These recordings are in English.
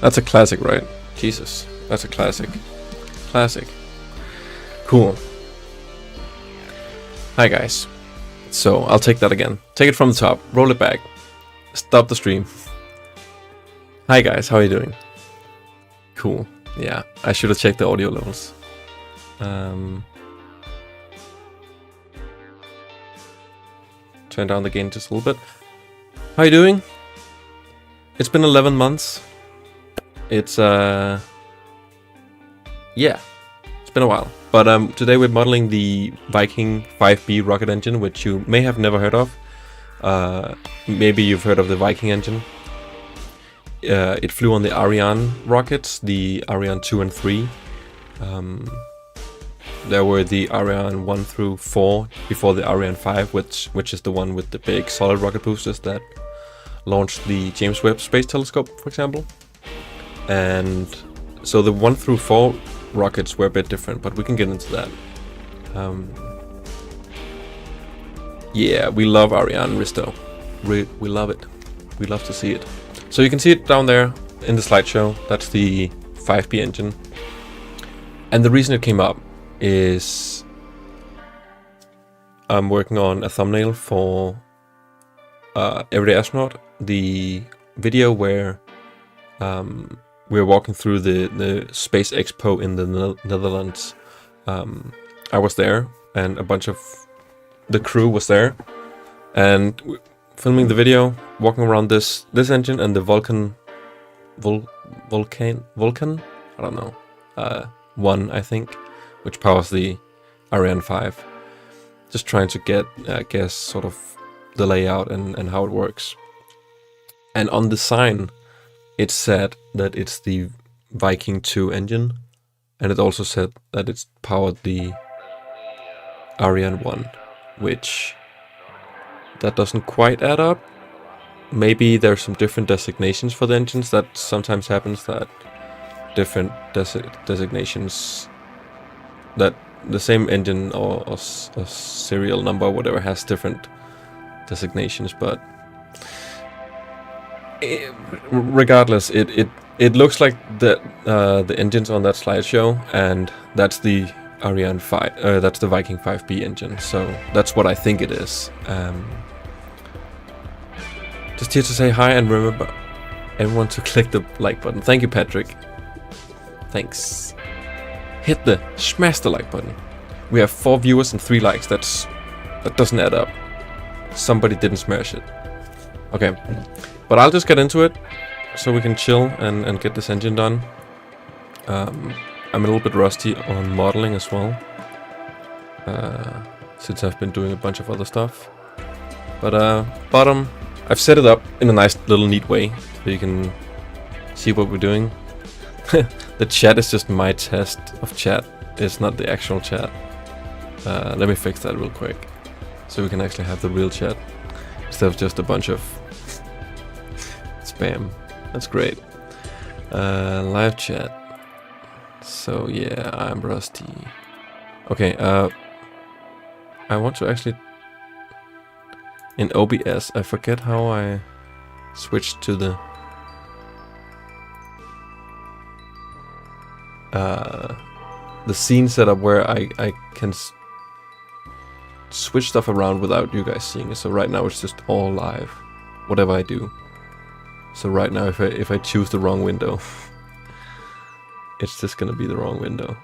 That's a classic, right? Jesus, that's a classic. Classic. Cool. Hi guys. So I'll take that again. Take it from the top. Roll it back. Stop the stream. Hi guys, how are you doing? Cool. Yeah, I should have checked the audio levels. Turn down the gain just a little bit. How are you doing? It's been 11 months. It's yeah, it's been a while. But today we're modeling the Viking 5B rocket engine, which you may have never heard of. Maybe you've heard of the Viking engine. It flew on the Ariane rockets, the Ariane 2 and 3. There were the Ariane 1 through 4 before the Ariane 5, which is the one with the big solid rocket boosters that launched the James Webb Space Telescope, for example. And so the 1 through 4 rockets were a bit different, but we can get into that. Yeah, we love Ariane Risto. We love it. We love to see it. So you can see it down there in the slideshow. That's the 5B engine. And the reason it came up is I'm working on a thumbnail for Everyday Astronaut, the video where we're walking through the Space Expo in the Netherlands. I was there, and a bunch of the crew was there, and filming the video, walking around this engine and the Vulcain, I don't know, 1 I think, which powers the Ariane 5. Just trying to get, I guess, sort of the layout and how it works. And on the sign, it said that it's the Viking 2 engine, and it also said that it's powered the Ariane 1, which that doesn't quite add up. Maybe there's some different designations for the engines. That sometimes happens, that different designations, that the same engine or serial number or whatever has different designations, but regardless, it looks like the engines on that slideshow, and that's the Ariane 5, that's the Viking 5B engine, so that's what I think it is. Just here to say hi and remember everyone to click the like button. Thank you, Patrick. Thanks. Smash the like button. We have 4 viewers and 3 likes. That doesn't add up. Somebody didn't smash it. Okay, but I'll just get into it so we can chill and get this engine done. I'm a little bit rusty on modeling as well, since I've been doing a bunch of other stuff. But bottom, I've set it up in a nice little neat way so you can see what we're doing. The chat is just my test of chat. It's not the actual chat. Let me fix that real quick so we can actually have the real chat instead of just a bunch of spam. That's great. Live chat. So yeah, I'm rusty. Okay, I want to actually, in OBS, I forget how I switched to the scene setup where I can switch stuff around without you guys seeing it. So right now it's just all live, whatever I do. So right now if I choose the wrong window, it's just gonna be the wrong window.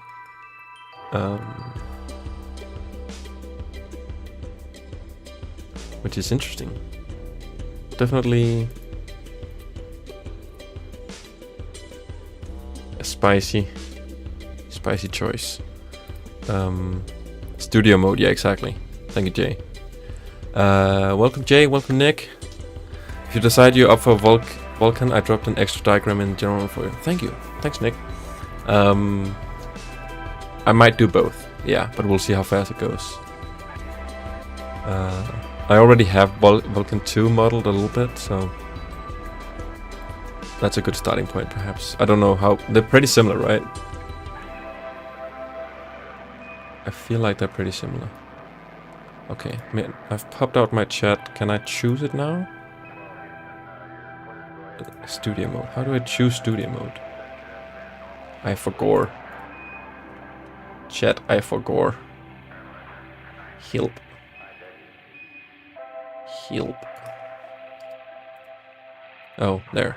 Which is interesting. Definitely a spicy choice. Studio mode, yeah, exactly. Thank you, Jay. Welcome, Jay. Welcome, Nick. If you decide you're up for Vulcain, I dropped an extra diagram in general for you. Thank you. Thanks, Nick. I might do both, yeah, but we'll see how fast it goes. I already have Vulcain 2 modeled a little bit, so that's a good starting point, perhaps. I don't know how... They're pretty similar, right? I feel like they're pretty similar. Okay, I've popped out my chat. Can I choose it now? Studio mode. How do I choose studio mode? I forgot. Chat, I forgot. Help. Help. Oh, there.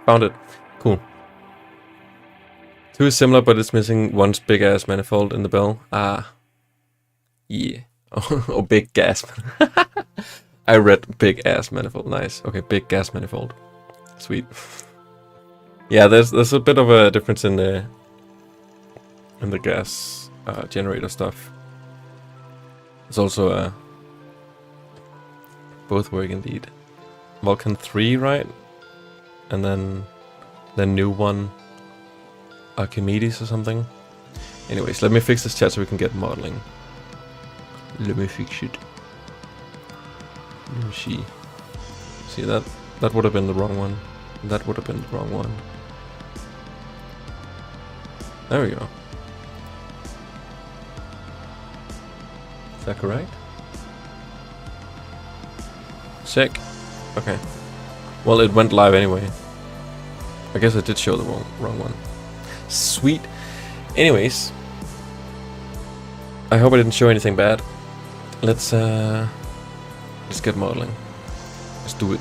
Found it. Cool. 2 is similar, but it's missing one big ass manifold in the bell. Ah. Yeah. Oh, big gas. I read big ass manifold. Nice. Okay, big gas manifold. Sweet. Yeah, there's a bit of a difference in the gas generator stuff. It's also both work indeed. Vulcain 3, right? And then the new one, Archimedes or something. Anyways, let me fix this chat so we can get modeling. Let me fix it. Let me see. See that? That would have been the wrong one. That would have been the wrong one. There we go. Is that correct? Sick. Okay. Well, it went live anyway. I guess I did show the wrong one. Sweet. Anyways. I hope I didn't show anything bad. Let's get modeling. Let's do it.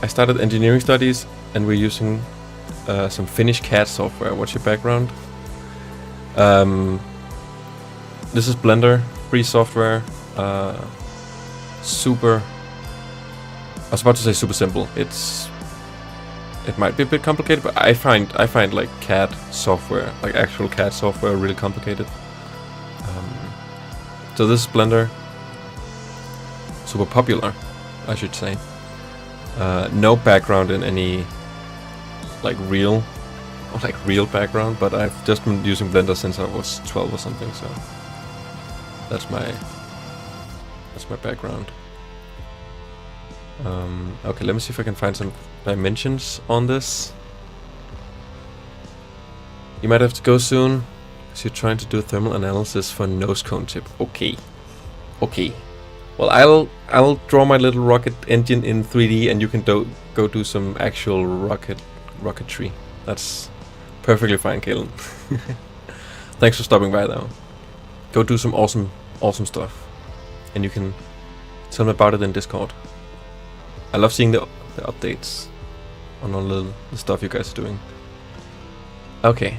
I started engineering studies and we're using some Finnish CAD software. What's your background? This is Blender, free software. Super. I was about to say super simple. It might be a bit complicated, but I find like CAD software, like actual CAD software, really complicated. So this is Blender. Super popular, I should say. No background in any real background, but I've just been using Blender since I was 12 or something, so that's my background. Okay, let me see if I can find some dimensions on this. You might have to go soon, because you're trying to do thermal analysis for nose cone tip. Okay. Okay. Well, I'll draw my little rocket engine in 3D, and you can go do some actual rocketry. That's perfectly fine, Kalen. Thanks for stopping by, though. Go do some awesome stuff, and you can tell me about it in Discord. I love seeing the updates on all the stuff you guys are doing. Okay,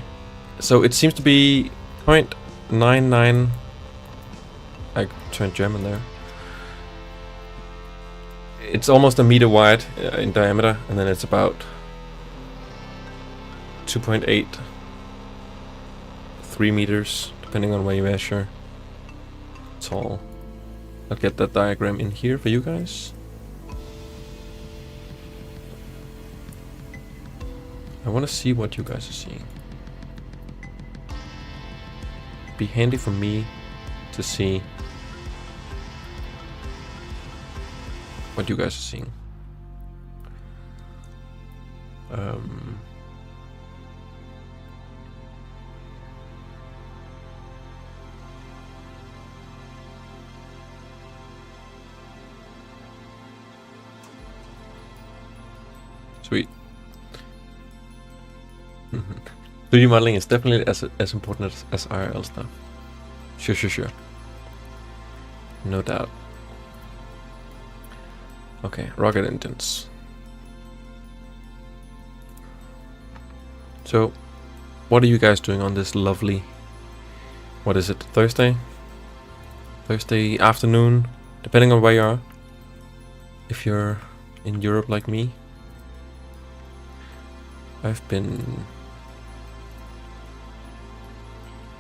so it seems to be 0.99. I turned German there. It's almost a meter wide in diameter, and then it's about 2.8, 3 meters, depending on where you measure. Tall. I'll get that diagram in here for you guys. I want to see what you guys are seeing. Be handy for me to see what you guys are seeing. Sweet. 3D modeling is definitely as important as IRL stuff. Sure. No doubt. Okay, rocket engines. So, what are you guys doing on this lovely... What is it, Thursday? Thursday afternoon, depending on where you are. If you're in Europe like me. I've been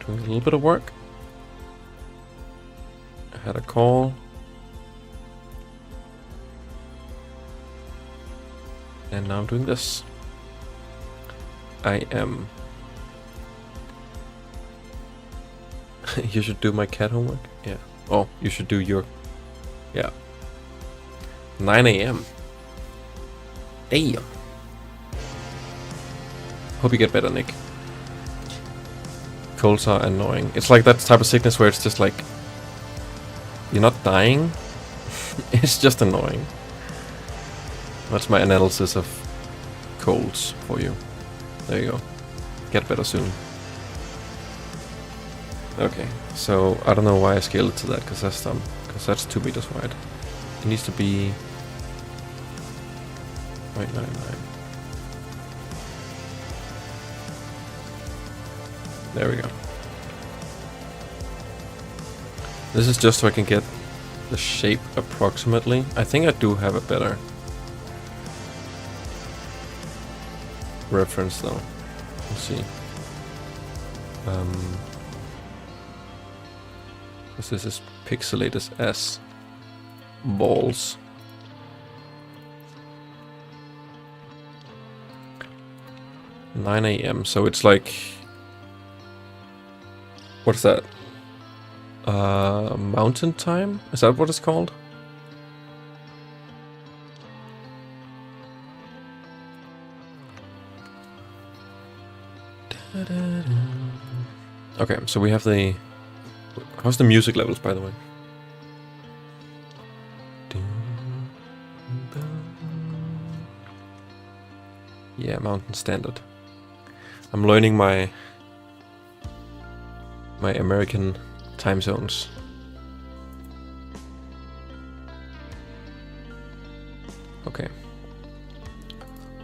doing a little bit of work. I had a call. And now I'm doing this. I am... You should do my cat homework? Yeah. Oh, you should do your... Yeah. 9 AM. Damn. Hope you get better, Nick. Colds are annoying. It's like that type of sickness where it's just like... You're not dying. It's just annoying. That's my analysis of colds for you. There you go. Get better soon. Okay, so I don't know why I scaled it to that, because that's dumb. Because that's 2 meters wide. It needs to be 0.99. There we go. This is just so I can get the shape approximately. I think I do have a better reference though. Let's see. This is pixelated as balls. (9 a.m.) So it's like, what's that? Mountain time? Is that what it's called? Okay, so we have the... How's the music levels, by the way? Yeah, Mountain Standard. I'm learning my American time zones. Okay.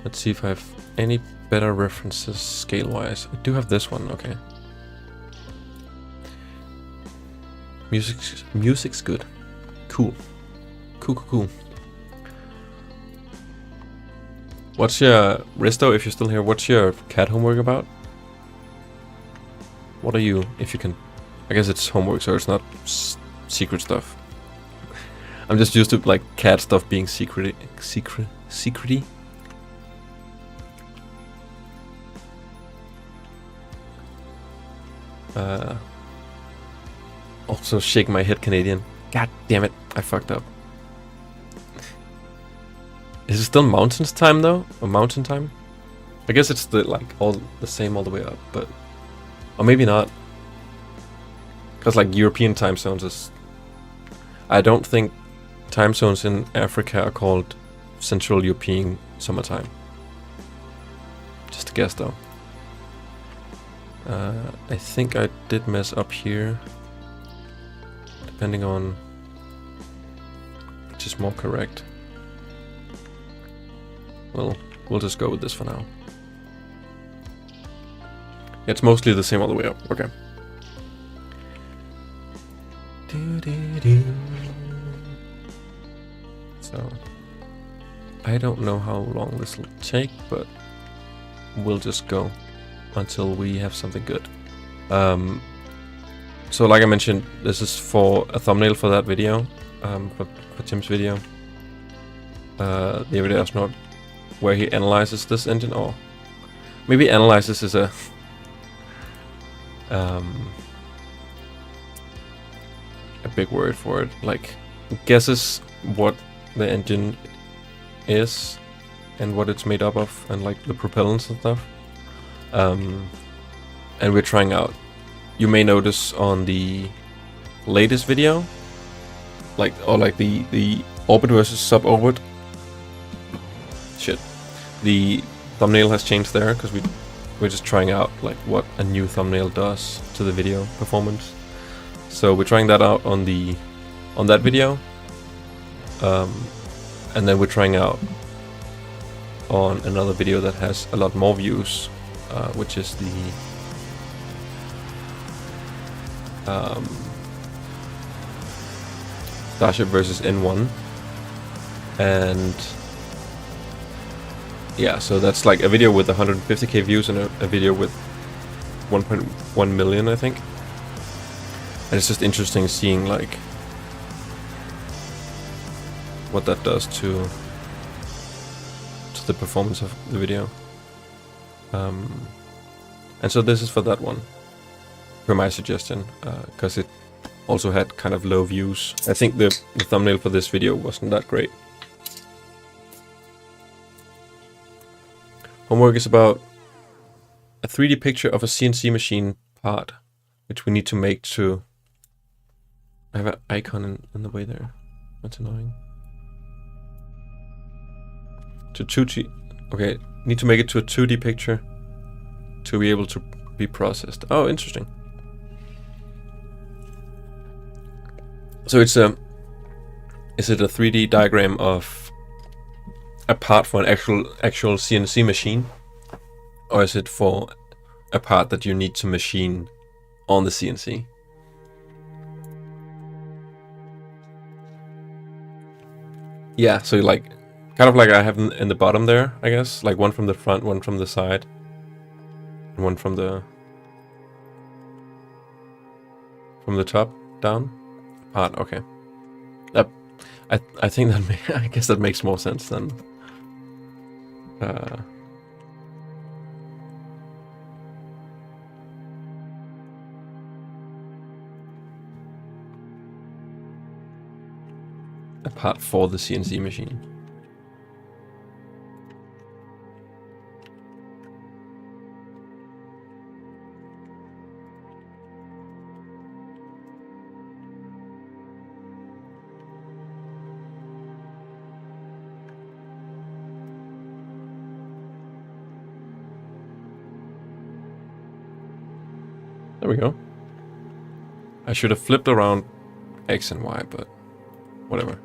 Let's see if I have any better references scale-wise. I do have this one, okay. Music's good. Cool. Cool. What's your... Risto, if you're still here, what's your cat homework about? What are you, if you can... I guess it's homework, so it's not secret stuff. I'm just used to, like, cat stuff being secrety. Also shake my head, Canadian. God damn it, I fucked up. Is it still mountains time though? Or mountain time? I guess it's the all the same all the way up, but or maybe not. Because like European time zones is... I don't think time zones in Africa are called Central European Summertime. Just a guess though. I think I did mess up here. Depending on which is more correct. Well, we'll just go with this for now. It's mostly the same all the way up. Okay. So, I don't know how long this will take, but we'll just go until we have something good. So like I mentioned, this is for a thumbnail for that video, for Tim's video. The Everyday Astronaut, where he analyzes this engine, or maybe analyzes is a big word for it. Like, guesses what the engine is and what it's made up of, and like the propellants and stuff. And we're trying out. You may notice on the latest video, like the orbit versus suborbit. Shit, the thumbnail has changed there because we're just trying out like what a new thumbnail does to the video performance. So we're trying that out on that video, and then we're trying out on another video that has a lot more views, which is the Starship versus N1, and yeah, so that's like a video with 150k views and a video with 1.1 million, I think. And it's just interesting seeing like what that does to the performance of the video. And so this is for that one, for my suggestion, because it also had kind of low views. I think the thumbnail for this video wasn't that great. Homework is about a 3D picture of a CNC machine part, which we need to make to... I have an icon in the way there. That's annoying. to 2D. Okay, need to make it to a 2D picture to be able to be processed. Oh, interesting. So it's a. Is it a 3D diagram of a part for an actual CNC machine, or is it for a part that you need to machine on the CNC? Yeah, so like, kind of like I have in the bottom there, I guess. Like one from the front, one from the side, and one from the top down. Part, okay. That, I think that I guess that makes more sense than. A part for the CNC machine. There we go. I should have flipped around X and Y, but whatever.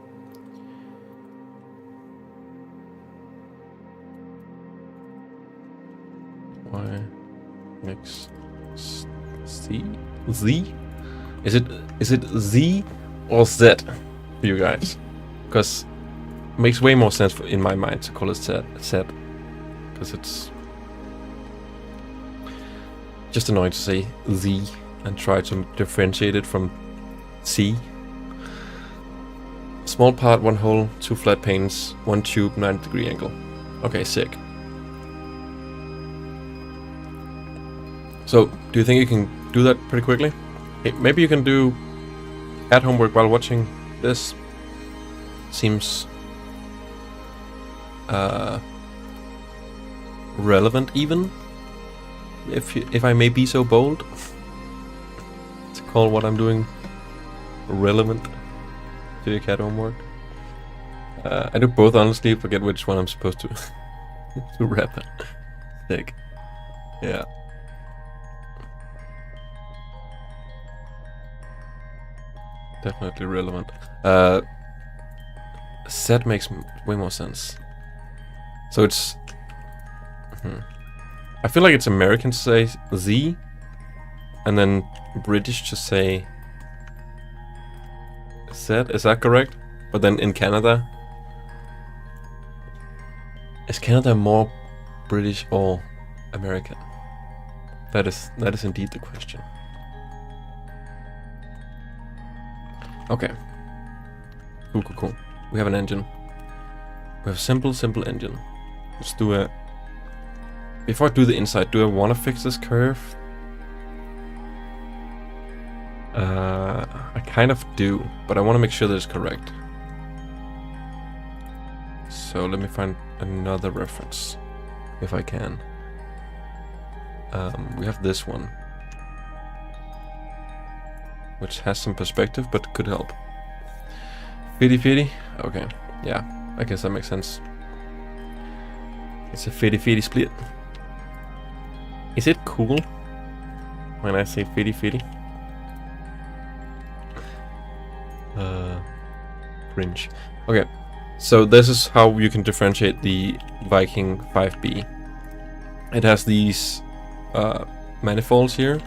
Y, X, C, Z? Is it Z or Z for you guys? Because it makes way more sense in my mind to call it Z, because it's just annoying to say Z and try to differentiate it from C. Small part, one hole, 2 flat panes, 1 tube, 90-degree angle. Okay, sick. So, do you think you can do that pretty quickly? Hey, maybe you can do at homework while watching this. Seems relevant even. If I may be so bold to call what I'm doing relevant to your CAD homework. I do both, honestly. Forget which one I'm supposed to to rep it. Sick. Yeah. Definitely relevant. Set makes way more sense. So it's. I feel like it's American to say Z, and then British to say Z. Is that correct? But then in Canada, is Canada more British or American? That is indeed the question. Okay. Cool. We have an engine. We have a simple engine. Let's do a. Before I do the inside, do I want to fix this curve? I kind of do, but I want to make sure that it's correct. So let me find another reference, if I can. We have this one, which has some perspective, but could help. Fitty. Okay, yeah, I guess that makes sense. It's a fitty split. Is it cool when I say fitty? Cringe. Okay, so this is how you can differentiate the Viking 5B. It has these manifolds here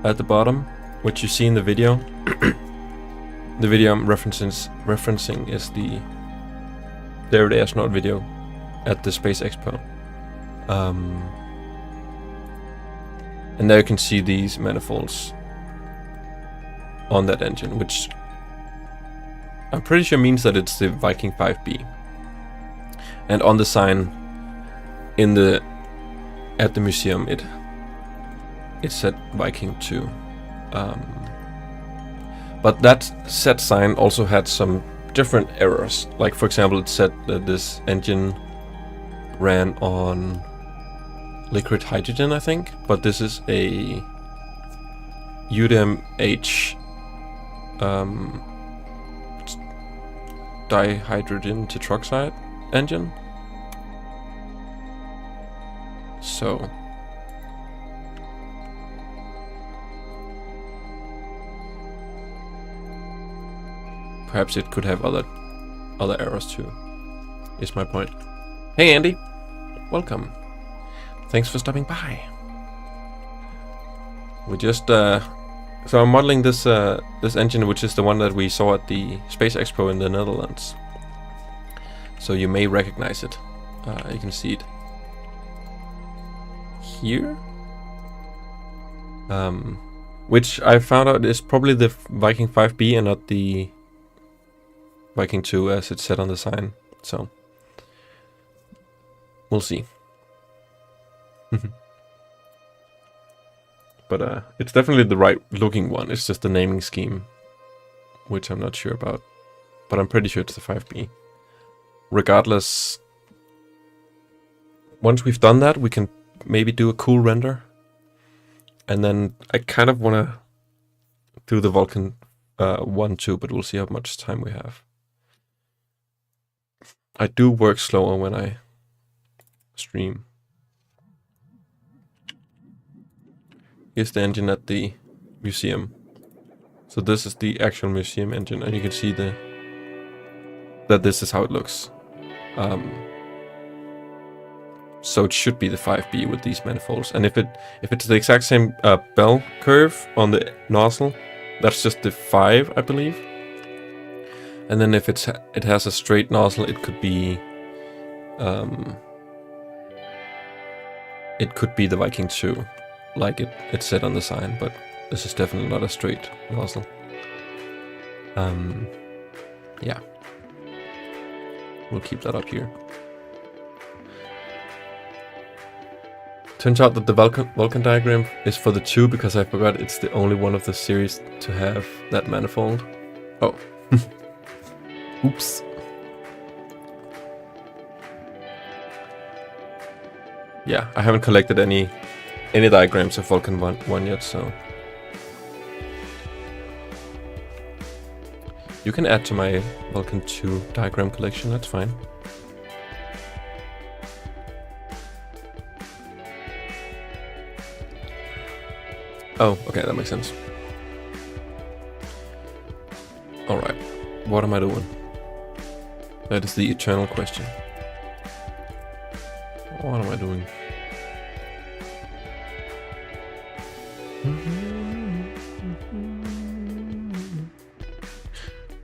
at the bottom, which you see in the video. The video I'm referencing is the Everyday Astronaut video at the Space Expo. And there you can see these manifolds on that engine, which I'm pretty sure means that it's the Viking 5B. And on the sign at the museum, it said Viking 2. But that set sign also had some different errors. Like, for example, it said that this engine ran on liquid hydrogen, I think, but this is a UDMH dihydrogen tetroxide engine. So perhaps it could have other errors too, is my point. Hey Andy, welcome. Thanks for stopping by. We just so I'm modeling this this engine, which is the one that we saw at the Space Expo in the Netherlands. So you may recognize it. You can see it here. Which I found out is probably the Viking 5B and not the Viking 2 as it said on the sign. So we'll see. But it's definitely the right looking one. It's just the naming scheme, which I'm not sure about. But I'm pretty sure it's the 5B. Regardless, once we've done that, we can maybe do a cool render. And then I kind of want to do the Vulcain 1 too, but we'll see how much time we have. I do work slower when I stream. Here's the engine at the museum. So this is the actual museum engine, and you can see that this is how it looks. So it should be the 5B with these manifolds. And if it's the exact same bell curve on the nozzle, that's just the 5, I believe. And then if it has a straight nozzle, it could be the Viking 2, like it said on the sign, but this is definitely not a straight nozzle. Yeah. We'll keep that up here. Turns out that the Vulcain diagram is for the 2 because I forgot it's the only one of the series to have that manifold. Oh. Oops. Yeah, I haven't collected any diagrams of Vulcain 1 yet, so you can add to my Vulcain 2 diagram collection, that's fine. Oh, okay, that makes sense. Alright, what am I doing? That is the eternal question. What am I doing?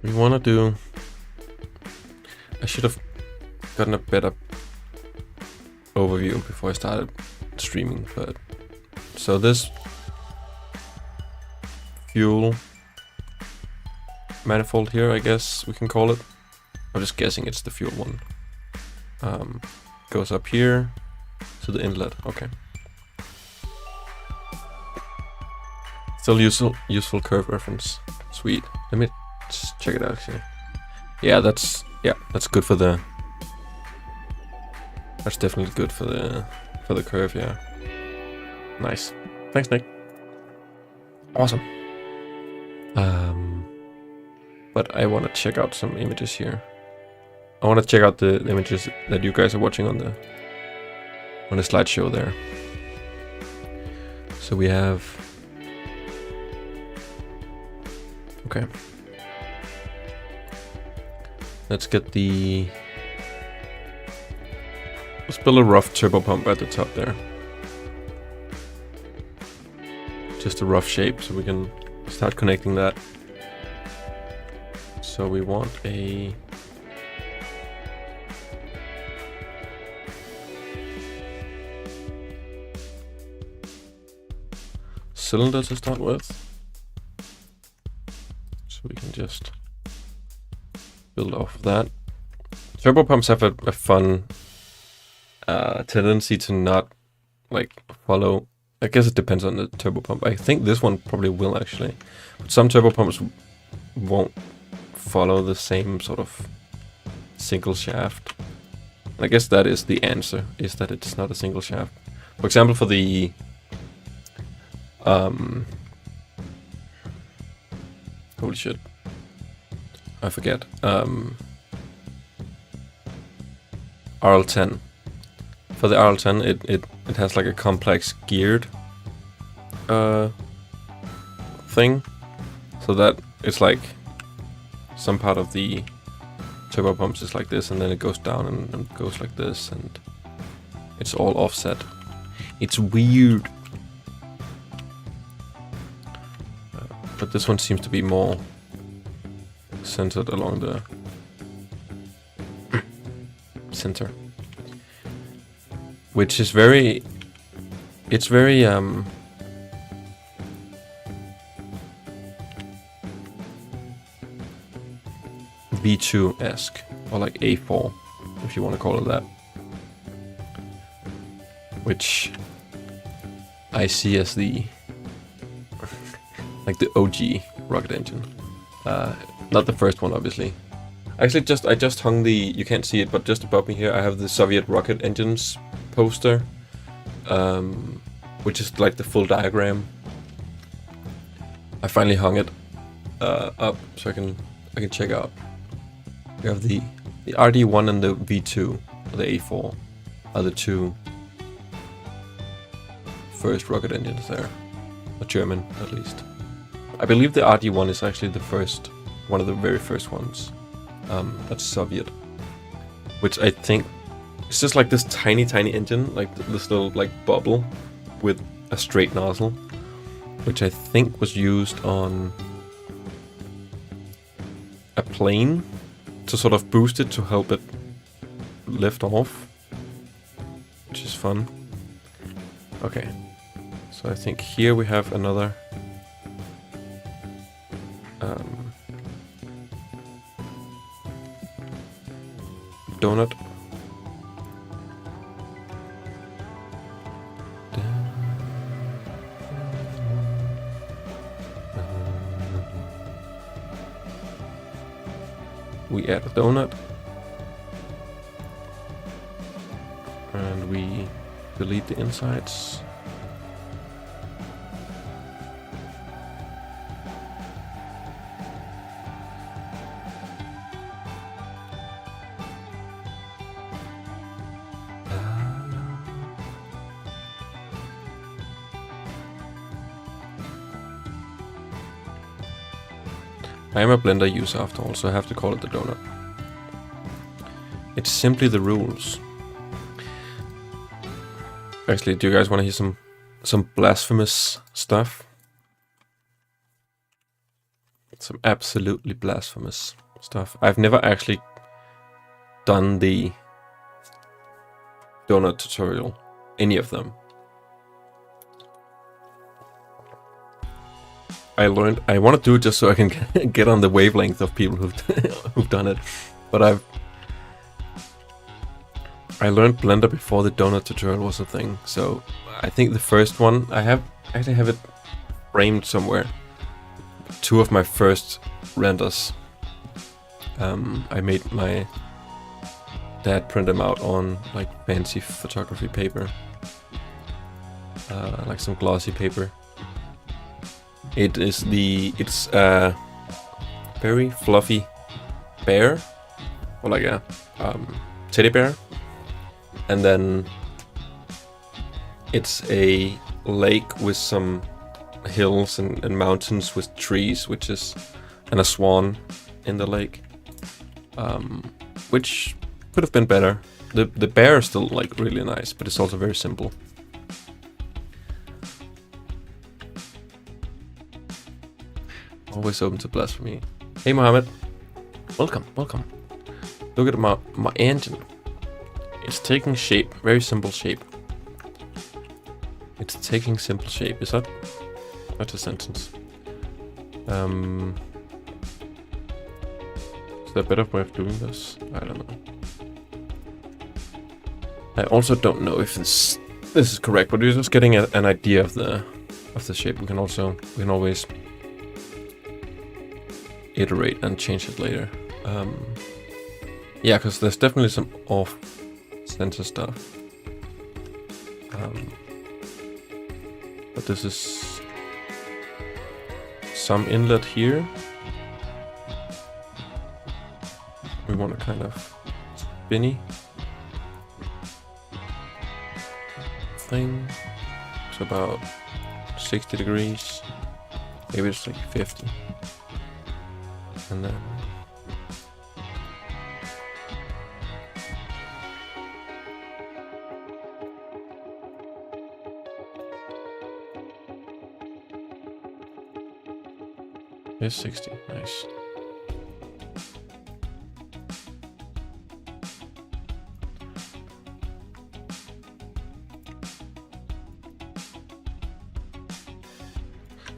We want to do... I should have gotten a better overview before I started streaming, but... So this fuel manifold here, I guess we can call it. I'm just guessing it's the fuel one. Goes up here to the inlet. Okay. Still useful curve reference. Sweet. Let me just check it out here. Yeah, that's good for the. That's definitely good for the curve. Yeah. Nice. Thanks, Nick. Awesome. But I want to check out some images here. I want to check out the images that you guys are watching on the slideshow there. So we have... Okay. Let's get the... Let's build a rough turbo pump at the top there. Just a rough shape so we can start connecting that. So we want a... cylinder to start with. So we can just build off of that. Turbo pumps have a fun tendency to not like follow. I guess it depends on the turbo pump. I think this one probably will actually. But some turbo pumps won't follow the same sort of single shaft. I guess that is the answer, is that it's not a single shaft. For example, for the holy shit, I forget. RL10. For the RL10, it has like a complex geared thing, so that it's like some part of the turbo pumps is like this, and then it goes down and goes like this, and it's all offset. It's weird. But this one seems to be more centered along the center, which is very, it's very V2-esque, or like A4, if you want to call it that, which I see as the like the OG rocket engine, not the first one, obviously. Actually, I just hung the, you can't see it, but just above me here, I have the Soviet rocket engines poster, which is like the full diagram. I finally hung it up so I can check out. We have the RD1 and the V2, or the A4, are the two first rocket engines there, or German at least. I believe the RD1 is actually the first, one of the very first ones. That's Soviet, which I think it's just like this tiny engine, like this little like bubble with a straight nozzle, which I think was used on a plane to sort of boost it to help it lift off, which is fun. Okay, so I think here we have another donut. We add a donut and we delete the insides. I am a blender user after all, so I have to call it the donut. It's simply the rules. Actually, do you guys want to hear some blasphemous stuff? Some absolutely blasphemous stuff. I've never actually done the donut tutorial, any of them. I learned I want to do it just so I can get on the wavelength of people who've done it, but I learned Blender before the donut tutorial was a thing. So I think the first one I actually have it framed somewhere. Two of my first renders. I made my dad print them out on like fancy photography paper, like some glossy paper. It's a very fluffy bear, or like a teddy bear, and then it's a lake with some hills and mountains with trees, and a swan in the lake, which could have been better. The bear is still like really nice, but it's also very simple. Always open to blasphemy. Hey Mohammed, welcome. Look at my engine. It's taking shape, very simple shape. It's taking simple shape. Is that? That's a sentence. Is there a better way of doing this? I don't know. I also don't know if this is correct, but we're just getting an idea of the shape. We can always iterate and change it later. Yeah, because there's definitely some off-center stuff. But this is some inlet here. We want a kind of spinny thing. It's about 60 degrees. Maybe it's like 50. And then it's 60. Nice.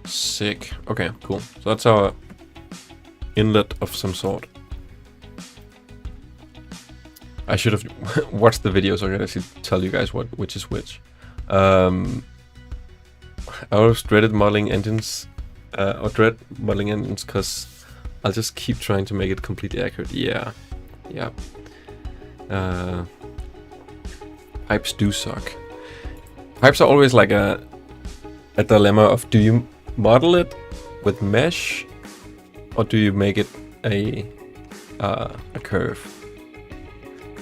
Sick. Okay, cool. So that's our inlet of some sort. I should have watched the videos already to tell you guys which is which. I always dreaded modeling engines, or dread modeling engines, because I'll just keep trying to make it completely accurate. Yeah. Pipes do suck. Pipes are always like a dilemma of, do you model it with mesh, or do you make it a curve?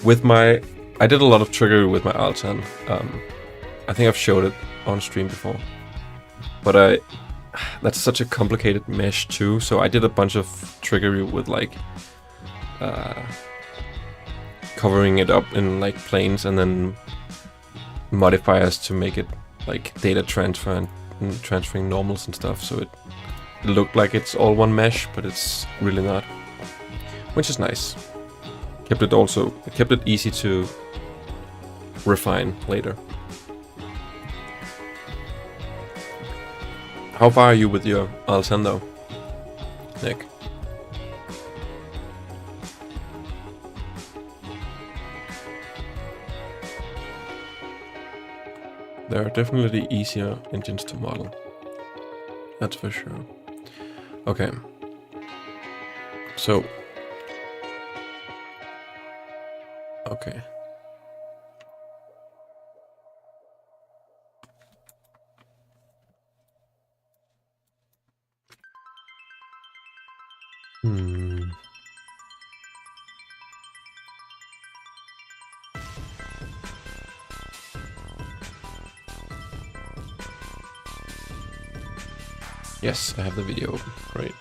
With I did a lot of trickery with my Allan. I think I've showed it on stream before, but that's such a complicated mesh too. So I did a bunch of trickery with like covering it up in like planes and then modifiers to make it like data transfer and transferring normals and stuff, so it looked like it's all one mesh, but it's really not, which is nice. Kept it easy to refine later. How far are you with your Allan though, Nick? There are definitely easier engines to model. That's for sure. Okay. So. Okay. Yes, I have the video open. Great.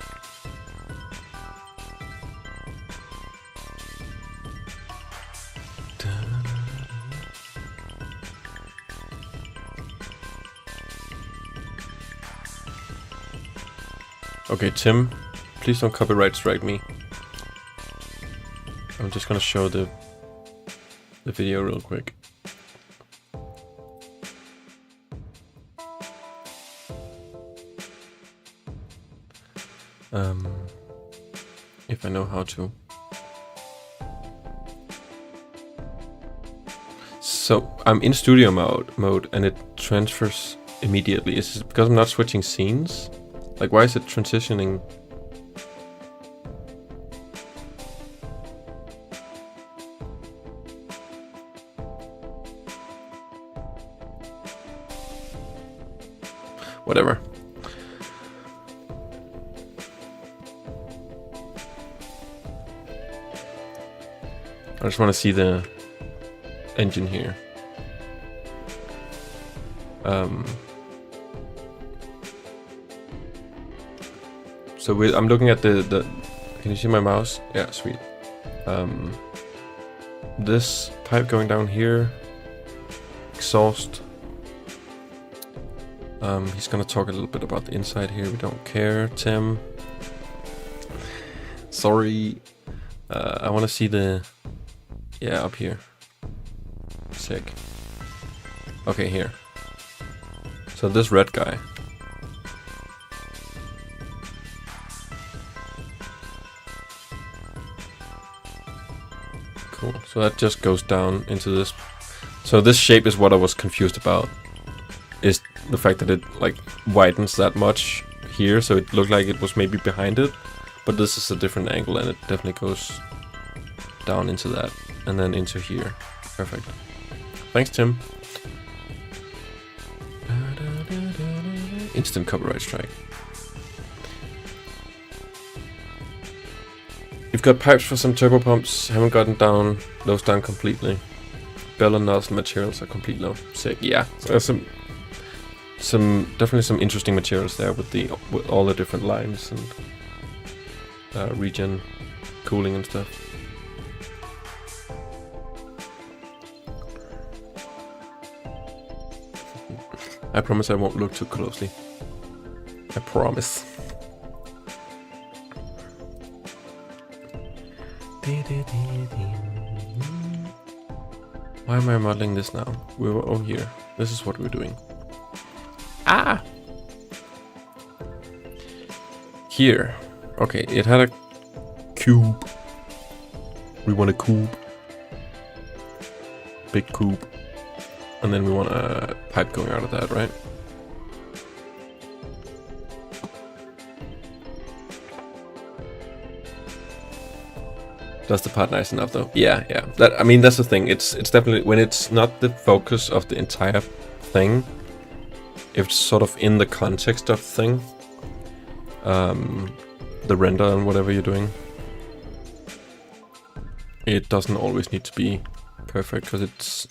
Okay, Tim, please don't copyright strike me. I'm just gonna show the video real quick. If I know how to. So I'm in studio mode and it transfers immediately. Is it because I'm not switching scenes? Like, why is it transitioning? Whatever. I just want to see the engine here. So I'm looking at the. Can you see my mouse? Yeah, sweet. This pipe going down here. Exhaust. He's gonna talk a little bit about the inside here. We don't care, Tim. Sorry. I want to see the. Yeah, up here. Sick. Okay, here. So this red guy. Cool. So that just goes down into this. So this shape is what I was confused about. Is the fact that it like widens that much here, so it looked like it was maybe behind it. But this is a different angle and it definitely goes down into that. And then into here. Perfect. Thanks, Tim. Instant copyright strike. You've got pipes for some turbo pumps. Haven't gotten those down completely. Bell and nozzle materials are completely sick. Yeah, so there's definitely some interesting materials there with all the different lines and regen, cooling and stuff. I promise I won't look too closely. I promise. Why am I modeling this now? We were over here. This is what we're doing. Ah! Here. Okay, it had a cube. We want a cube. Big cube. And then we want a pipe going out of that, right? That's the part nice enough though. Yeah. I mean, that's the thing. It's definitely, when it's not the focus of the entire thing, if it's sort of in the context of the thing, the render and whatever you're doing, it doesn't always need to be perfect, because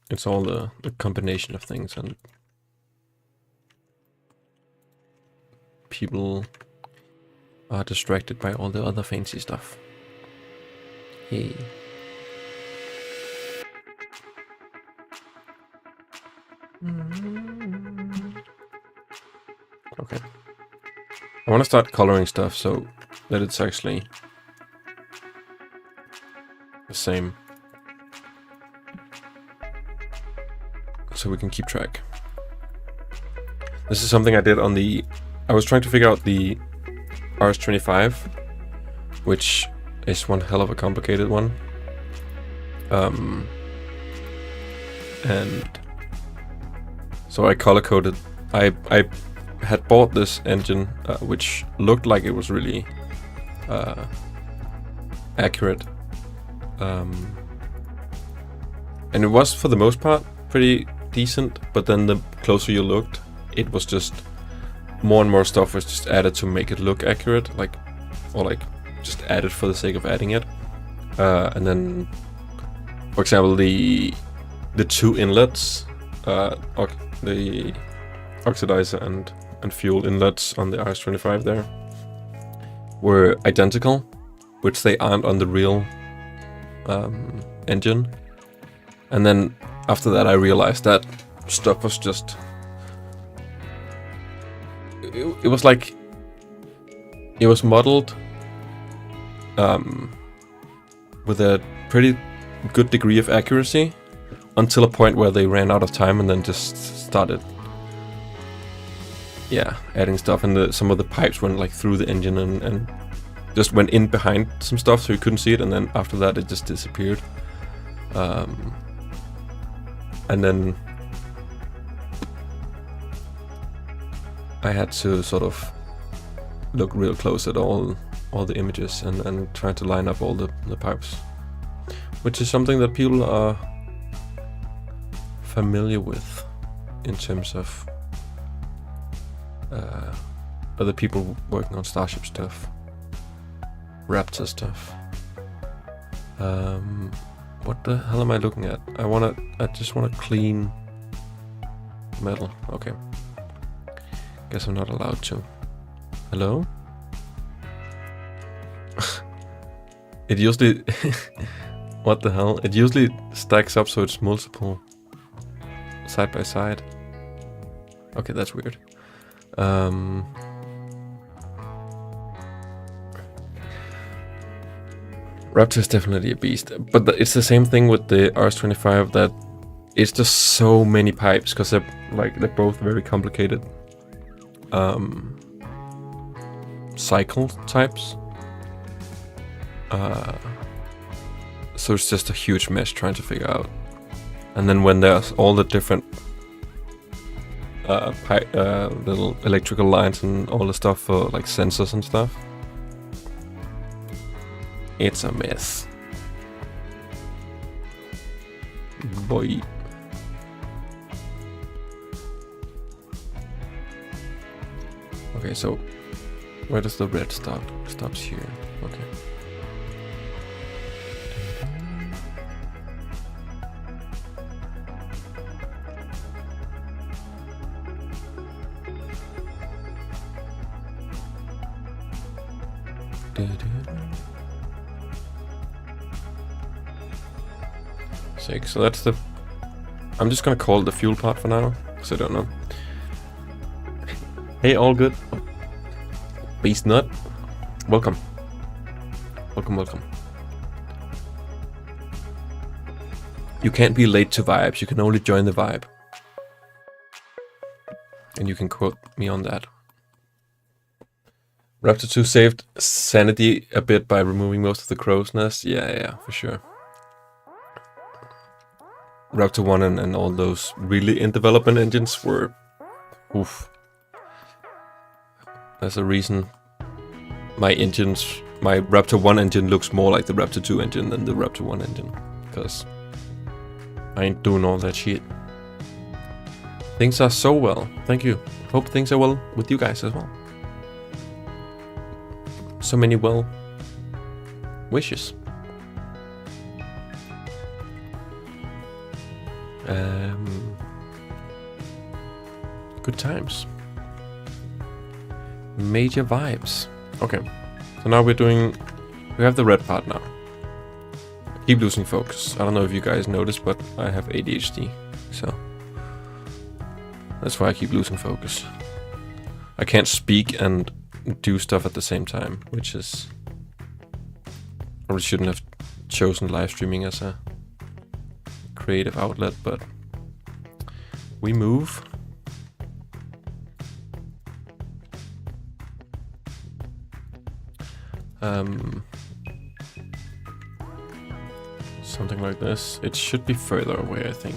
it's all the combination of things, and people are distracted by all the other fancy stuff. Hey. Okay. I want to start coloring stuff so that it's actually the same, so we can keep track. This is something I did on I was trying to figure out the RS-25, which is one hell of a complicated one. And so I color coded. I had bought this engine, which looked like it was really accurate, and it was for the most part pretty decent. But then the closer you looked, it was just more and more stuff was just added to make it look accurate, or just added for the sake of adding it. And then, for example, the two inlets, the oxidizer and fuel inlets on the RS-25 there were identical, which they aren't on the real engine. And then after that, I realized that stuff was just. It was like it was modeled with a pretty good degree of accuracy until a point where they ran out of time, and then just started adding stuff, and some of the pipes went like through the engine and just went in behind some stuff, so you couldn't see it, and then after that it just disappeared. And then I had to sort of look real close at all the images and try to line up all the pipes, which is something that people are familiar with in terms of other people working on Starship stuff, Raptor stuff. What the hell am I looking at? I just wanna clean metal. Okay. Guess I'm not allowed to. Hello? It usually... What the hell? It usually stacks up so it's multiple side by side. Okay, that's weird. Raptor is definitely a beast, but it's the same thing with the RS-25, that it's just so many pipes, because they're both very complicated cycle types. So it's just a huge mess trying to figure out. And then when there's all the different little electrical lines and all the stuff for like sensors and stuff, it's a mess. Boy. Okay, so where does the red start? Stops here. Okay. Six. So that's the. I'm just gonna call it the fuel part for now, because I don't know. Hey, all good. Beast Nut. Welcome. Welcome, welcome. You can't be late to vibes, you can only join the vibe. And you can quote me on that. Raptor 2 saved sanity a bit by removing most of the crow's nest. Yeah, for sure. Raptor 1 and all those really in development engines were... Oof. There's a reason my Raptor 1 engine looks more like the Raptor 2 engine than the Raptor 1 engine. Because I ain't doing all that shit. Things are so well. Thank you. Hope things are well with you guys as well. So many well wishes. Good times. Major vibes. Okay. So now we have the red part now. I keep losing focus. I don't know if you guys noticed, but I have ADHD. So that's why I keep losing focus. I can't speak and do stuff at the same time, which is... Probably shouldn't have chosen live streaming as a creative outlet, but we move. Something like this. It should be further away, I think.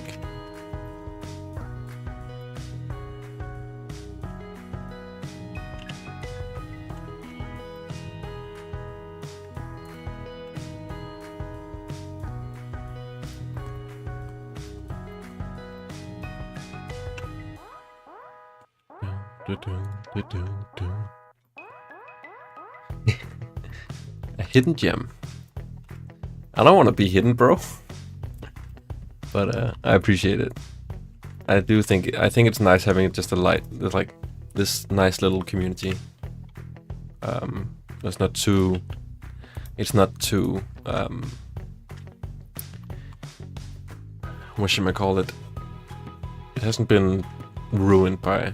A hidden gem. I don't want to be hidden, bro. But I appreciate it. I think it's nice having just a light, like this nice little community. It's not too what should I call it? It hasn't been ruined by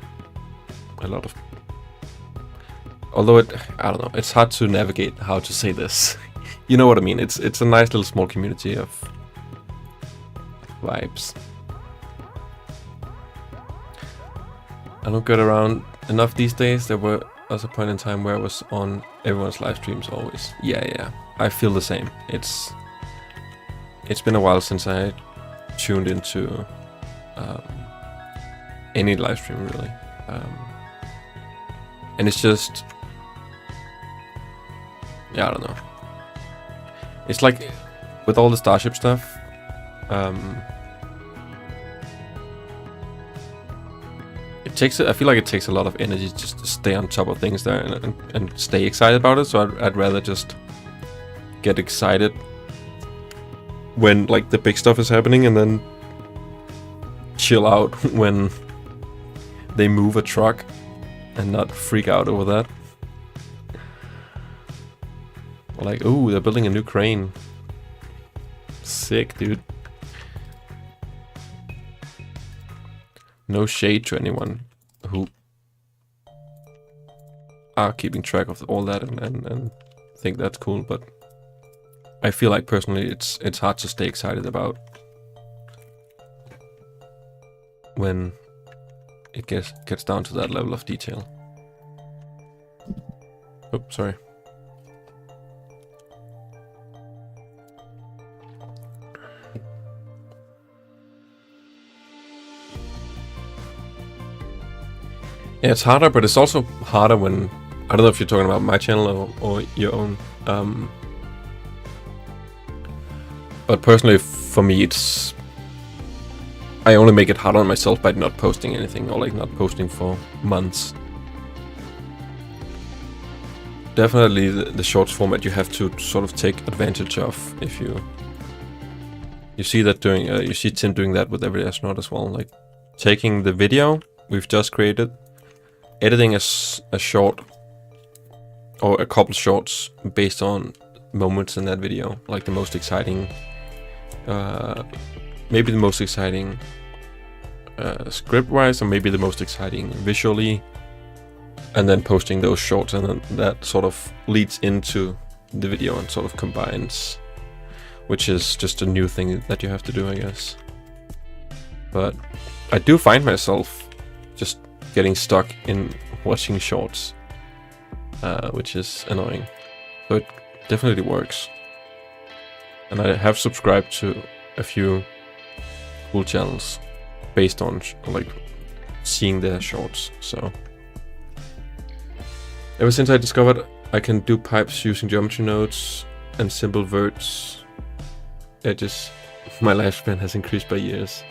a lot of... Although I don't know, it's hard to navigate how to say this. You know what I mean? It's a nice little small community of vibes. I don't get around enough these days. There was a point in time where I was on everyone's live streams always. Yeah. I feel the same. It's been a while since I tuned into any live stream really. And it's just... Yeah, I don't know. It's like with all the Starship stuff, I feel like it takes a lot of energy just to stay on top of things there and stay excited about it. So I'd rather just get excited when like the big stuff is happening and then chill out when they move a truck and not freak out over that. Like, ooh, they're building a new crane. Sick, dude. No shade to anyone who are keeping track of all that and think that's cool, but I feel like personally it's hard to stay excited about when it gets down to that level of detail. Oh, sorry. Yeah, it's harder, but it's also harder when... I don't know if you're talking about my channel or your own. But personally, for me, it's... I only make it harder on myself by not posting anything, or like not posting for months. Definitely the shorts format you have to sort of take advantage of if you see that doing... you see Tim doing that with Everyday Astronaut as well, like taking the video we've just created, editing a short or a couple shorts based on moments in that video, like the most exciting, maybe the most exciting script-wise, or maybe the most exciting visually, and then posting those shorts, and then that sort of leads into the video and sort of combines, which is just a new thing that you have to do, I guess. But I do find myself just getting stuck in watching shorts, which is annoying. So it definitely works. And I have subscribed to a few cool channels based on like seeing their shorts. So ever since I discovered I can do pipes using geometry nodes and simple verts, my lifespan has increased by years.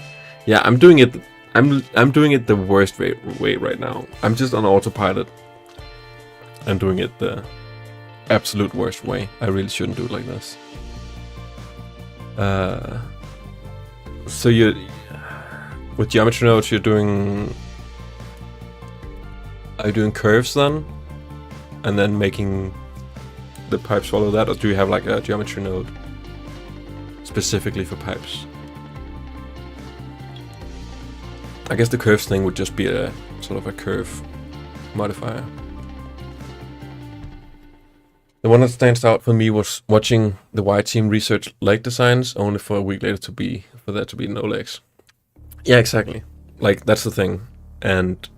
Yeah, I'm doing it. I'm doing it the worst way right now. I'm just on autopilot. I'm doing it the absolute worst way. I really shouldn't do it like this. So you, with geometry nodes, are you doing curves then, and then making the pipes follow that, or do you have like a geometry node specifically for pipes? I guess the curves thing would just be a sort of a curve modifier. The one that stands out for me was watching the Y team research leg designs, only for a week later for there to be no legs. Yeah, exactly. Like, that's the thing. And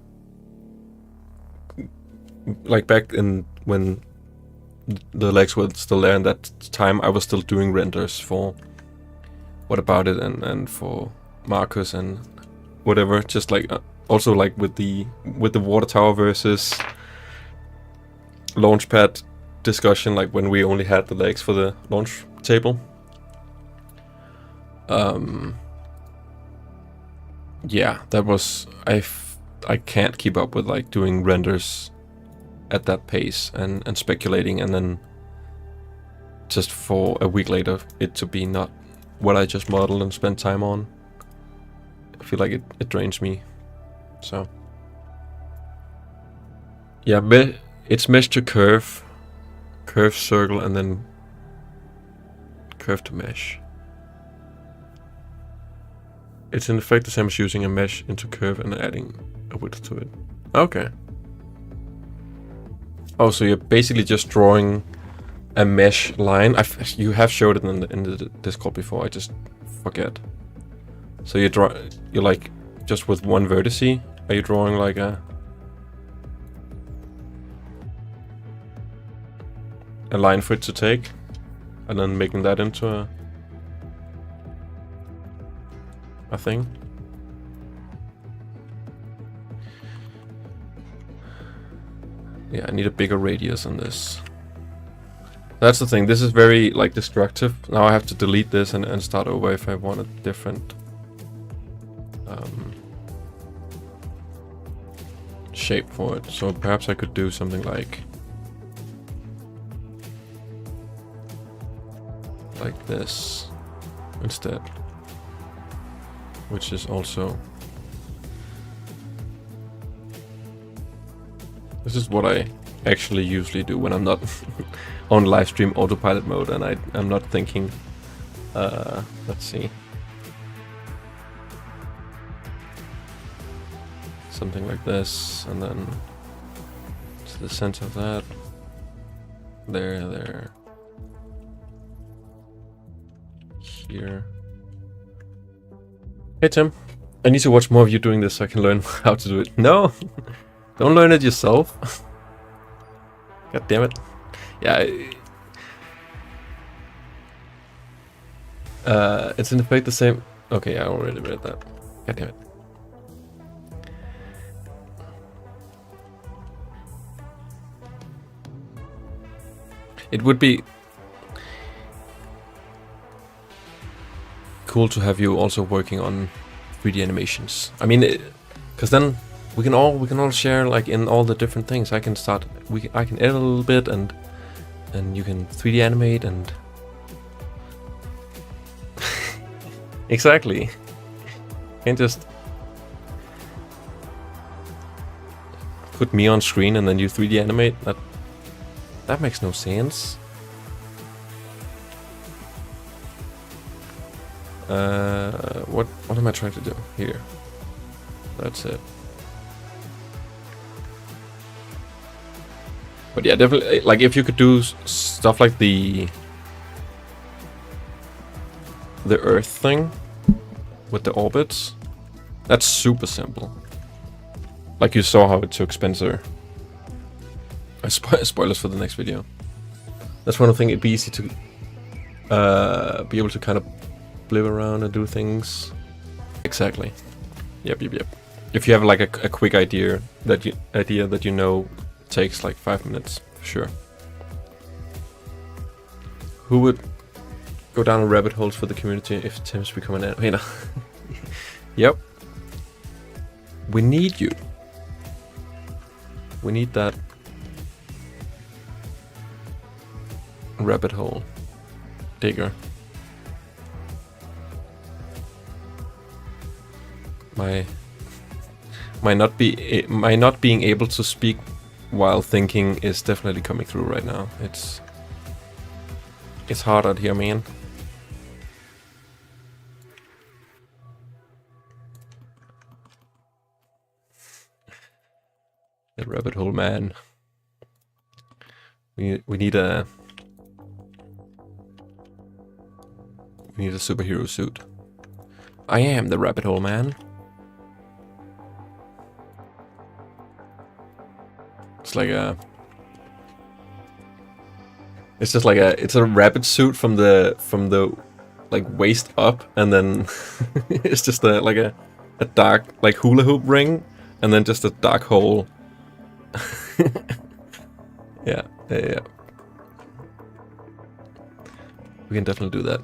like back in when the legs were still there in that time, I was still doing renders for What About It and for Marcus and whatever. Just like also like with the water tower versus launchpad discussion, like when we only had the legs for the launch table. Yeah, that was I can't keep up with like doing renders at that pace and speculating, and then just for a week later it to be not what I just modeled and spent time on. I feel like it drains me. So yeah, it's mesh to curve, curve circle, and then curve to mesh. It's in effect the same as using a mesh into curve and adding a width to it. Okay. Oh, so you're basically just drawing a mesh line. You have showed it in the Discord before. I just forget. So you're like just with one vertice. Are you drawing like a line for it to take, and then making that into a thing? Yeah, I need a bigger radius on this. That's the thing. This is very like destructive. Now I have to delete this and start over if I want a different shape for it. So perhaps I could do something like this instead, which is also, this is what I actually usually do when I'm not on live stream autopilot mode and I'm not thinking. Let's see, something like this, and then to the center of that, there, here. Hey Tim, I need to watch more of you doing this so I can learn how to do it. No, don't learn it yourself. God damn it. Yeah. It's in effect the same. Okay, I already read that. God damn it. It would be cool to have you also working on 3D animations. I mean, because then we can all share like in all the different things. I can edit a little bit, and you can 3D animate and exactly. You can just put me on screen and then you 3D animate. That makes no sense. What am I trying to do here? That's it. But yeah, definitely, like, if you could do stuff like the Earth thing with the orbits, that's super simple. Like you saw how it took Spencer. Spoilers for the next video. That's one thing. It'd be easy to be able to kind of live around and do things. Exactly. Yep. If you have like a quick idea that you know takes like 5 minutes, for sure. Who would go down rabbit holes for the community if Tim's become an animator? Yep. We need you. We need that rabbit hole digger. My not being able to speak while thinking is definitely coming through right now. It's hard out here, man. The rabbit hole man. We need a superhero suit. I am the rabbit hole man. It's a rabbit suit from the like waist up, and then it's just a dark like hula hoop ring, and then just a dark hole. Yeah. We can definitely do that.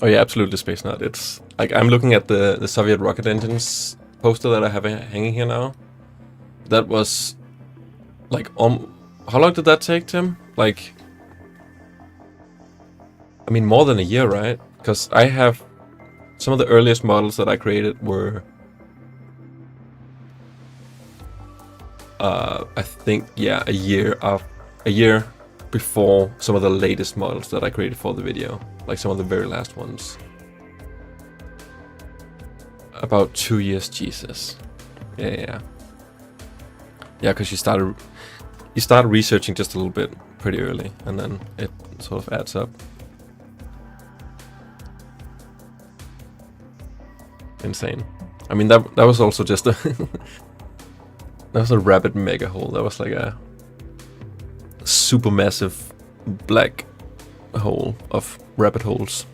Oh yeah, absolutely, Space Nut. It's like I'm looking at the Soviet rocket engines poster that I have hanging here now. That was like how long did that take, Tim? Like, I mean, more than a year, right? Because I have some of the earliest models that I created were I think, yeah, a year before some of the latest models that I created for the video. Like some of the very last ones. About 2 years, Jesus. Yeah, because you started researching just a little bit pretty early, and then it sort of adds up. Insane. I mean, that was also just a that was a rabbit mega hole. That was like a super massive black hole of rabbit holes.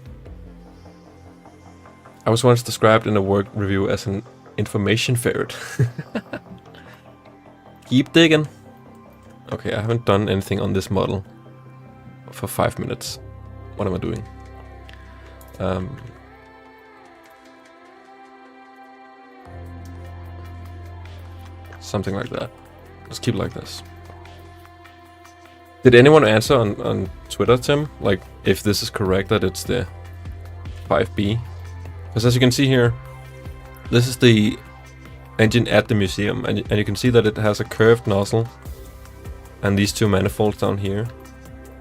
I was once described in a work review as an information ferret. Keep digging. Okay, I haven't done anything on this model for 5 minutes. What am I doing? Something like that. Let's keep it like this. Did anyone answer on Twitter, Tim? Like, if this is correct, that it's the 5B? Because as you can see here, this is the engine at the museum, and you can see that it has a curved nozzle and these two manifolds down here.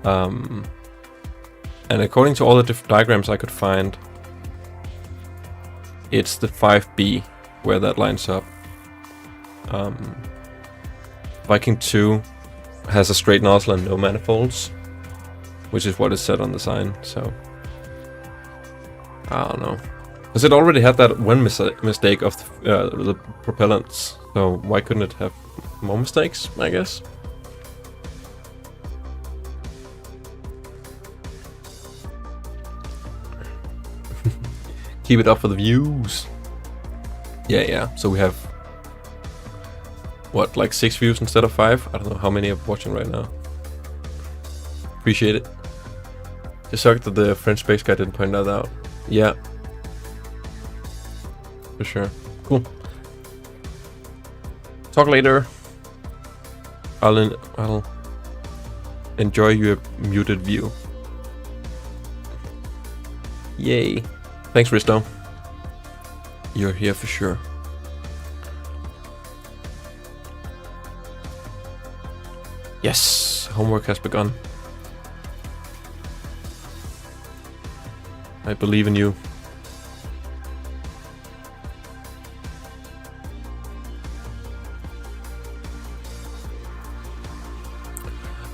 And according to all the different diagrams I could find, it's the 5B where that lines up. Viking 2 has a straight nozzle and no manifolds, which is what is said on the sign, so I don't know. Because it already had that one mistake of the propellants, so why couldn't it have more mistakes, I guess? Keep it up for the views. Yeah, so we have what, like 6 views instead of 5? I don't know how many are watching right now. Appreciate it. Just sucked that the French space guy didn't point that out. Yeah. For sure. Cool. Talk later. I'll enjoy your muted view. Yay. Thanks, Risto. you're here for sure. Yes, homework has begun. I believe in you.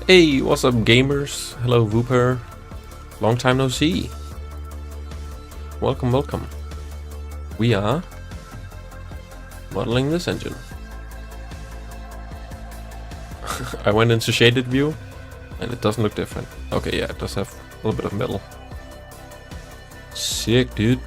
Hey, what's up, gamers? Hello, Wooper. Long time no see. Welcome, welcome. We are modeling this engine. I went into shaded view, and it doesn't look different. Okay, yeah, it does have a little bit of metal. Sick, dude.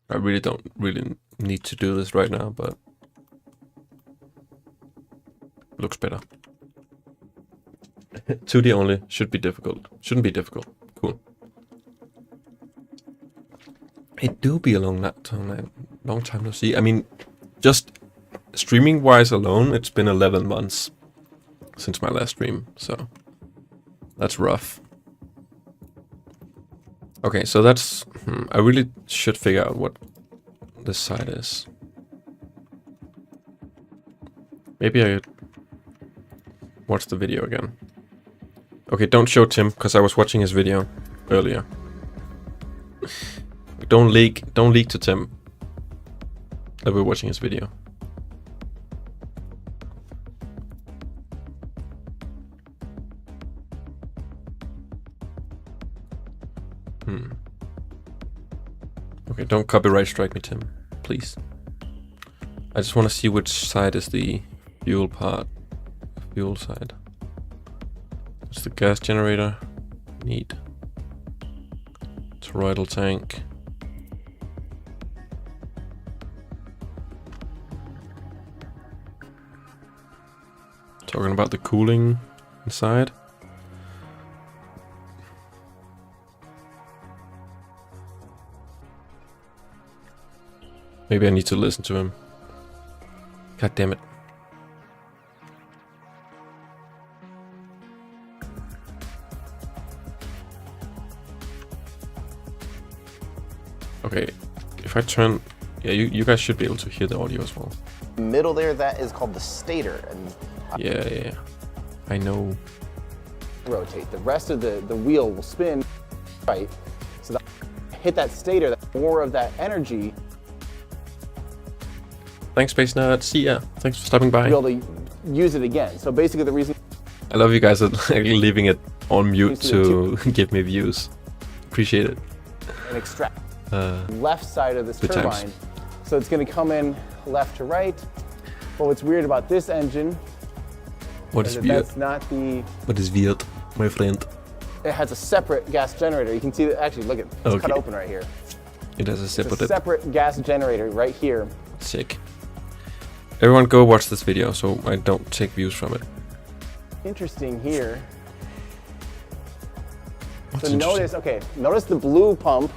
I really don't need to do this right now, but looks better. 2D only should be difficult. Shouldn't be difficult. Cool. It do be a long time no see. I mean, just streaming wise alone, it's been 11 months since my last stream, so that's rough. Okay, so that's... I really should figure out what this side is. Maybe I watch the video again. Okay, don't show Tim, because I was watching his video earlier. Don't leak to Tim that we're watching his video. Okay, don't copyright strike me, Tim, please. I just want to see which side is the fuel part. Fuel side. It's the gas generator. Neat. Toroidal tank. Talking about the cooling inside. Maybe I need to listen to him. God damn it. Okay, if I turn... Yeah, you guys should be able to hear the audio as well. Middle there, that is called the stator. And yeah. I know. Rotate. The rest of the wheel will spin right. So that hit that stator, that more of that energy. Thanks, Space Nerd. See ya. Thanks for stopping by. Be able to use it again. So basically the reason... I love you guys are leaving it on mute to give me views. Appreciate it. And extract left side of this turbine. So it's going to come in left to right. But what's weird about this engine... What is weird? That's not the... What is weird, my friend? It has a separate gas generator. You can see that, actually, look at it. It's cut open right here. It has a separate gas generator right here. Sick. Everyone go watch this video so I don't take views from it. Interesting here. What's so notice the blue pump,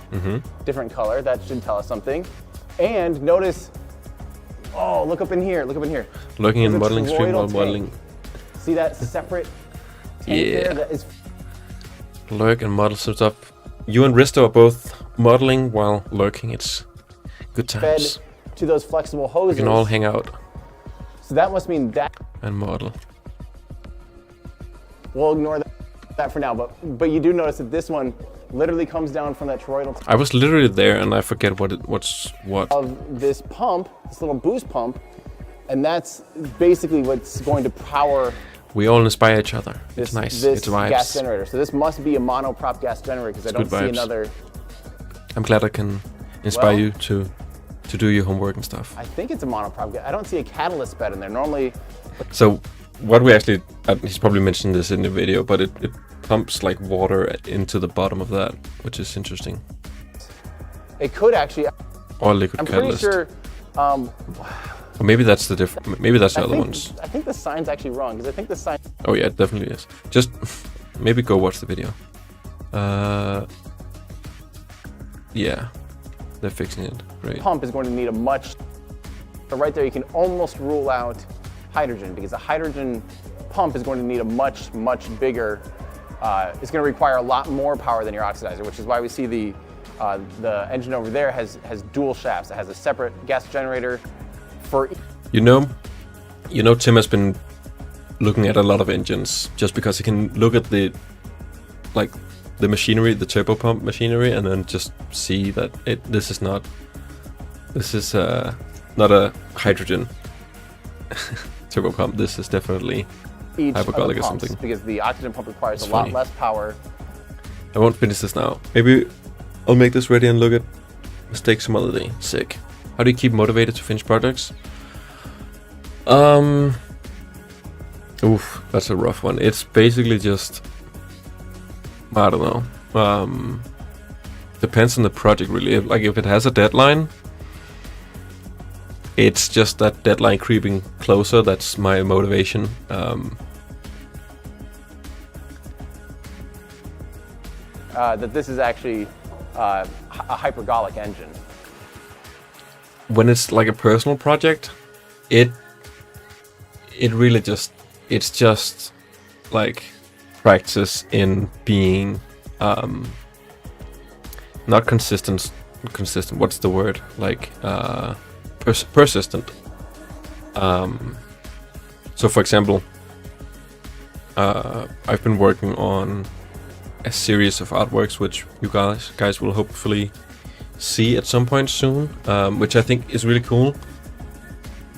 different color. That should tell us something. And notice, oh, look up in here, Looking in modeling stream while modeling. See that separate tank there? That is... Lurk and model some stuff. You and Risto are both modeling while lurking. It's good times. Fed to those flexible hoses. We can all hang out. So that must mean that... And model. We'll ignore that for now, but you do notice that this one literally comes down from that toroidal tank. I was literally there and I forget what's what. Of this pump, this little boost pump, and that's basically what's going to power... We all inspire each other. It's nice. This it's vibes. Gas generator. So this must be a monoprop gas generator because I don't see another... I'm glad I can inspire you to do your homework and stuff. I think it's a monoprop gas. I don't see a catalyst bed in there. Normally... So what we actually... he's probably mentioned this in the video, but it pumps like water into the bottom of that, which is interesting. It could actually... Or liquid I'm pretty catalyst. sure. Or maybe that's the different. Maybe that's the other ones. I think the sign's actually wrong because I think the sign. Oh yeah, it definitely is. Just maybe go watch the video. Yeah, they're fixing it. Great. Pump is going to need a much. So right there, you can almost rule out hydrogen because a hydrogen pump is going to need a much bigger. It's going to require a lot more power than your oxidizer, which is why we see the engine over there has dual shafts. It has a separate gas generator for. You know, Tim has been looking at a lot of engines just because he can look at the machinery, the turbo pump machinery, and then just see that this is not a hydrogen turbo pump. This is definitely hypergolic or something. Because the oxygen pump requires a lot less power. I won't finish this now. Maybe I'll make this ready and look at mistakes some other day. Sick. How do you keep motivated to finish projects? Oof, that's a rough one. It's basically just, I don't know. Depends on the project really. If it has a deadline, it's just that deadline creeping closer. That's my motivation. That this is actually a hypergolic engine. When it's like a personal project, it really just, it's just like practice in being not consistent. What's the word? Like persistent. So for example, I've been working on a series of artworks which you guys will hopefully see at some point soon, which I think is really cool.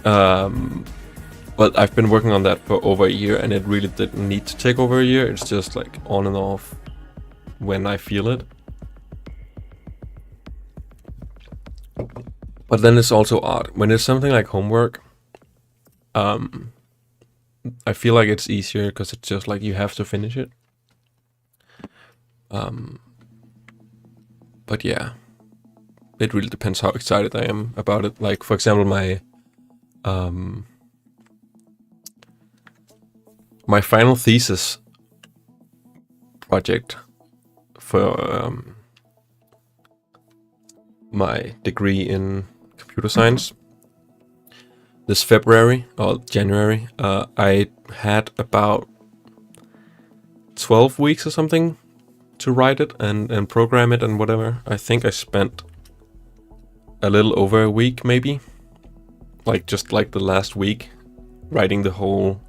But I've been working on that for over a year, and it really didn't need to take over a year. It's just like on and off when I feel it. But then it's also art. When it's something like homework, I feel like it's easier because it's just like you have to finish it. But yeah, it really depends how excited I am about it. Like for example, my final thesis project for my degree in computer science this February or January, I had about 12 weeks or something to write it and program it and whatever. I think I spent a little over a week, maybe, like just like the last week, writing the whole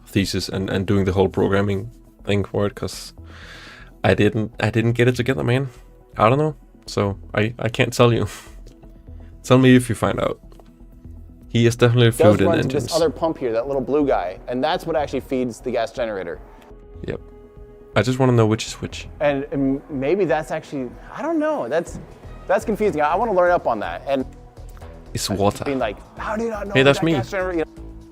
thesis and doing the whole programming thing for it, because I didn't get it together, man. I don't know, so I can't tell you. Tell me if you find out. He is definitely fluid in engines. This other pump here, that little blue guy, and that's what actually feeds the gas generator. Yep. I just want to know which is which. And maybe that's actually, I don't know. That's confusing. I want to learn up on that. And it's water. Being like, how do you not know? Hey, that's me. Gas generator,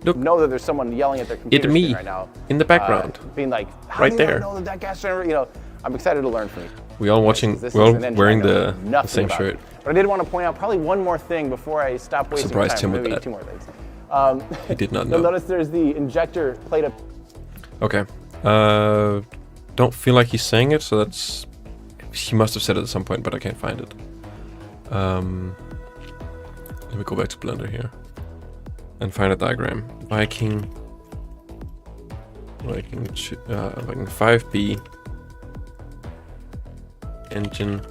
Look, know that there's someone yelling at their computer screen right now. In the background. Being like, how do you not know that gas generator? I'm excited to learn from you. We all watching. We're all wearing the same shirt. But I did want to point out probably one more thing before I stop wasting time. Surprised him with that. Two more things. He did not know. You'll notice there's the injector plate up. Okay. Don't feel like he's saying it, so that's... He must have said it at some point, but I can't find it. Let me go back to Blender here and find a diagram. Viking 5B engine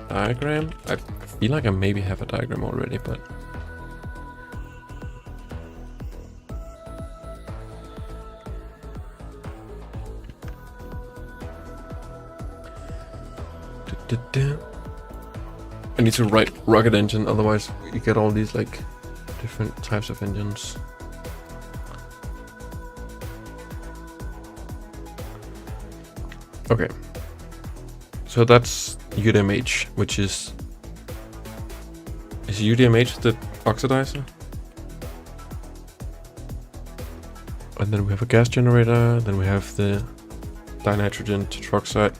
diagram. I feel like I maybe have a diagram already, but... I need to write rocket engine, otherwise you get all these like different types of engines. Okay, so that's UDMH, which is UDMH the oxidizer? And then we have a gas generator, then we have the dinitrogen tetroxide.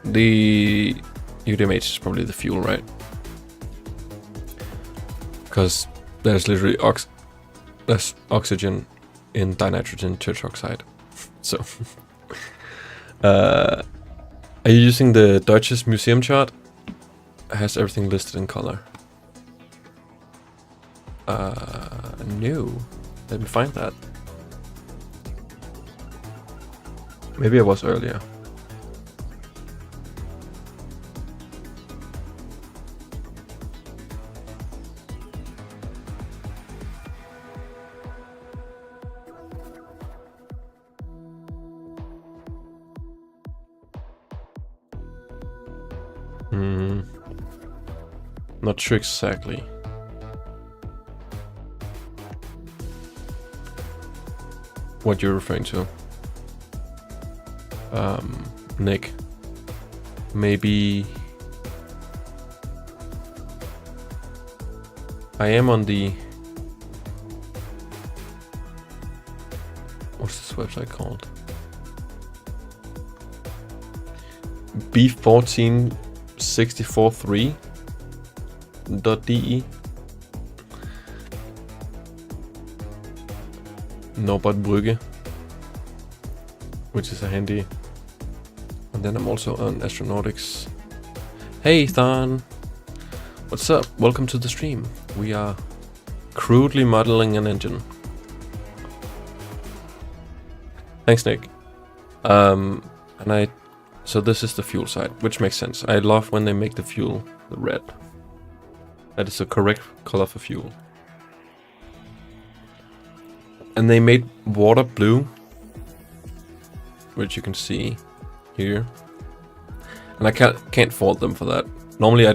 The UDMH is probably the fuel, right? Because there's literally there's oxygen in dinitrogen tetroxide. So, are you using the Deutsches Museum chart? It has everything listed in color. No. Let me find that. Maybe I was earlier. Not sure exactly. What you're referring to. Nick. Maybe I am on the, what's this website called? B14643.de. Norbert which is a handy. And then I'm also on Astronautics. Hey Than! What's up? Welcome to the stream. We are crudely modeling an engine. Thanks, Nick. So this is the fuel side, which makes sense. I love when they make the fuel the red. That is the correct color for fuel. And they made water blue, which you can see here. And I can't fault them for that. Normally I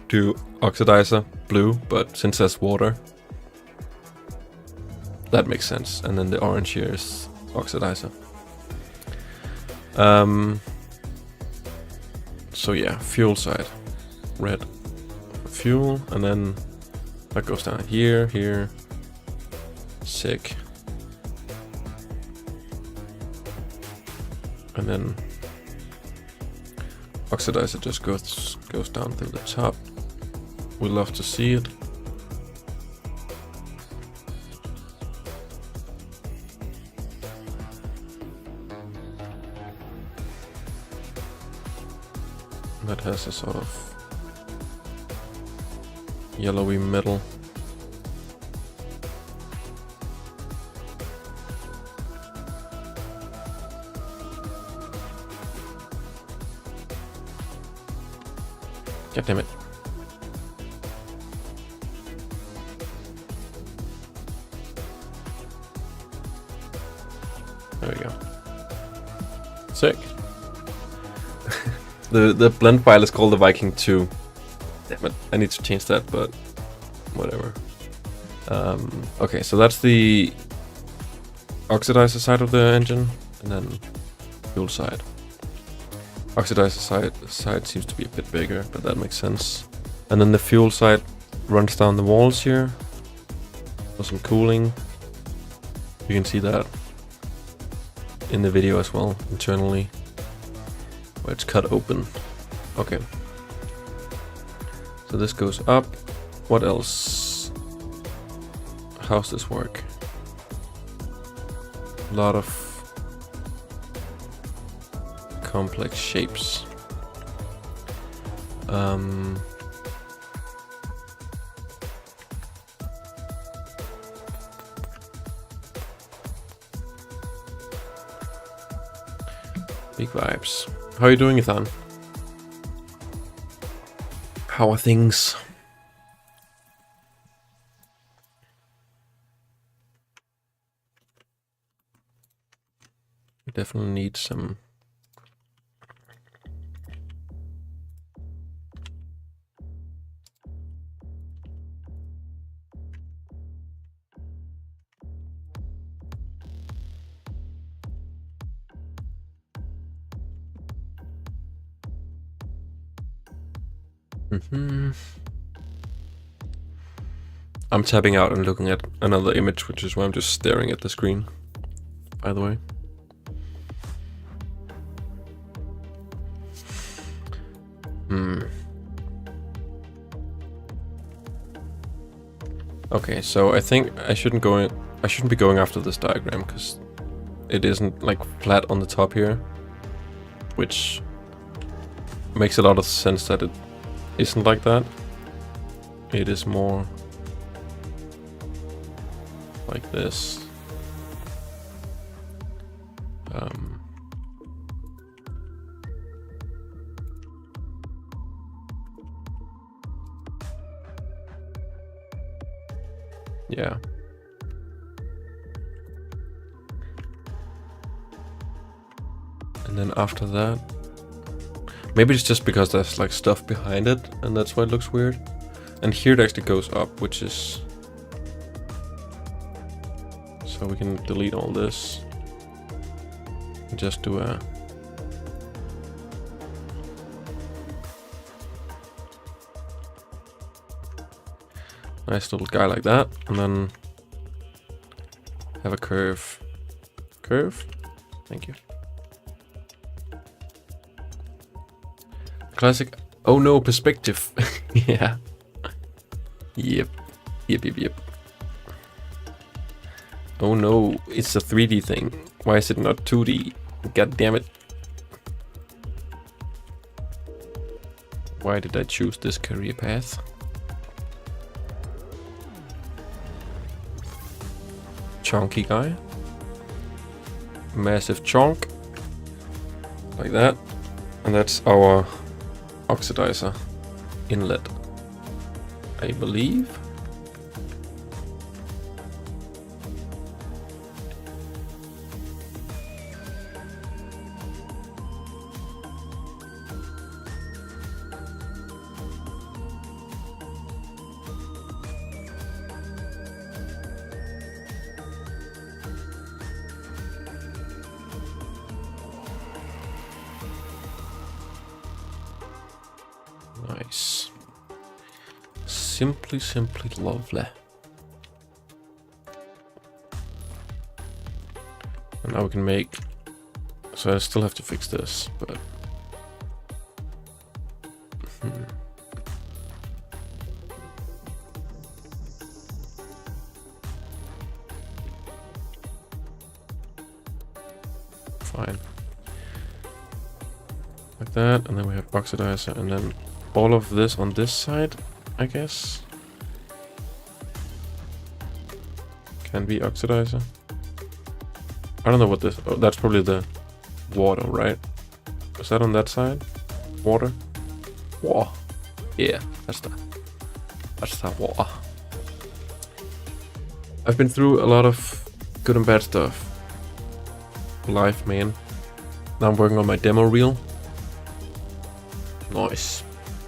do oxidizer blue, but since there's water, that makes sense. And then the orange here is oxidizer. So yeah, fuel side, red fuel, and then that goes down here, here, sick. And then oxidizer just goes down through the top. We love to see it. That has a sort of yellowy metal. God damn it. There we go. Sick. The blend file is called the Viking 2. Damn it, I need to change that, but whatever. Okay, so that's the oxidizer side of the engine, and then fuel side. Oxidizer side seems to be a bit bigger, but that makes sense. And then the fuel side runs down the walls here for some cooling. You can see that in the video as well, internally, where it's cut open. Okay. So this goes up. What else? How's this work? A lot of complex shapes. Big vibes. How are you doing, Ethan? How are things? We definitely need some I'm tapping out and looking at another image, which is why I'm just staring at the screen, by the way. Okay, so I think I shouldn't be going after this diagram because it isn't like flat on the top here, which makes a lot of sense that it isn't like that. It is more like this. Yeah. And then after that, maybe it's just because there's like stuff behind it and that's why it looks weird. And here it actually goes up, which is... So we can delete all this and just do a... nice little guy like that, and then have a curve. Curve? Thank you. Classic. Oh no, perspective. Yeah. Yep. Yep. Oh no, it's a 3D thing. Why is it not 2D? God damn it. Why did I choose this career path? Chunky guy. Massive chunk. Like that. And that's our oxidizer inlet, I believe. Nice. Simply lovely. And now we can make... So I still have to fix this, but... Fine. Like that, and then we have oxidizer, and then all of this on this side, I guess. Can be oxidizer. I don't know what this... Oh, that's probably the water, right? Is that on that side? Water? Water. Yeah, that's the water. I've been through a lot of good and bad stuff. Life, man. Now I'm working on my demo reel. Nice.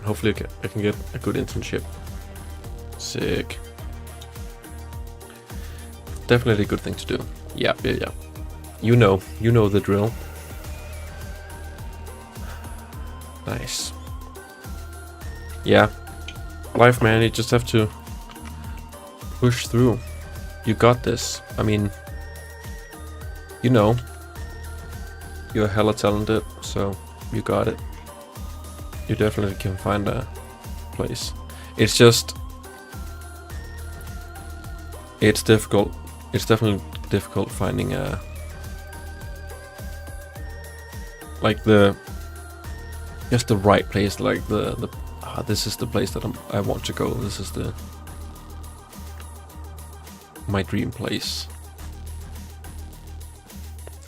Hopefully I can get a good internship. Sick. Definitely a good thing to do. Yeah. You know the drill. Nice. Yeah. Life, man, you just have to push through. You got this. I mean, you know, you're hella talented, so you got it. You definitely can find a place. It's just... It's difficult. It's definitely difficult finding a... Like the... Just the right place, like the this is the place that I want to go. This is the... my dream place.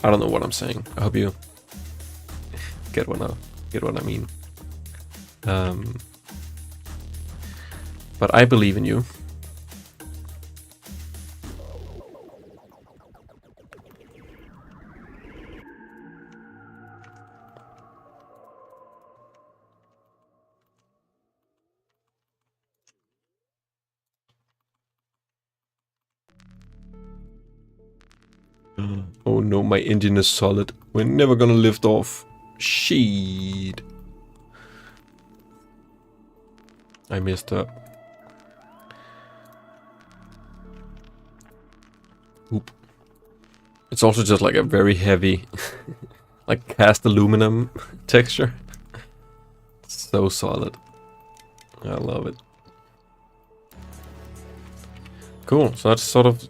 I don't know what I'm saying. I hope you get what I mean. But I believe in you. Oh no, my engine is solid. We're never gonna lift off. Shit. I messed up. Oop. It's also just like a very heavy, like cast aluminum texture. So solid. I love it. Cool. So that's sort of,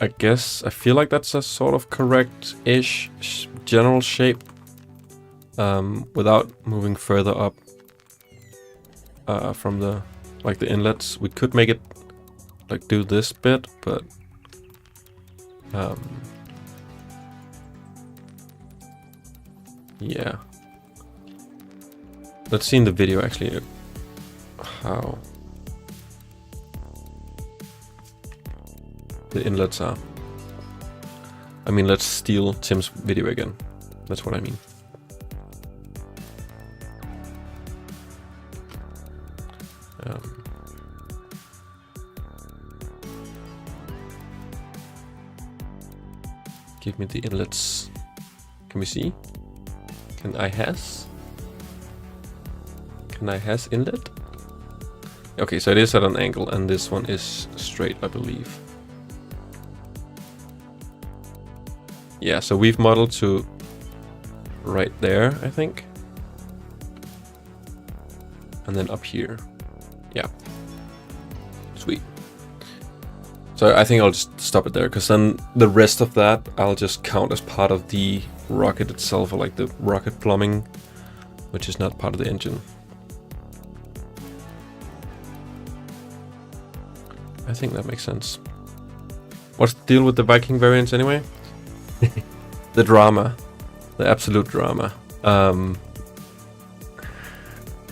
I guess, I feel like that's a sort of correct-ish general shape. Without moving further up from the inlets. We could make it like do this bit, but yeah. Let's see in the video actually how the inlets are. I mean, let's steal Tim's video again. That's what I mean. Give me the inlets. Can we see? Can I has inlet? Okay, so it is at an angle, and this one is straight, I believe. Yeah, so we've modeled to right there, I think. And then up here. Yeah. Sweet. So I think I'll just stop it there, because then the rest of that I'll just count as part of the rocket itself, or like the rocket plumbing, which is not part of the engine. I think that makes sense. What's the deal with the Viking variants anyway? The drama. The absolute drama.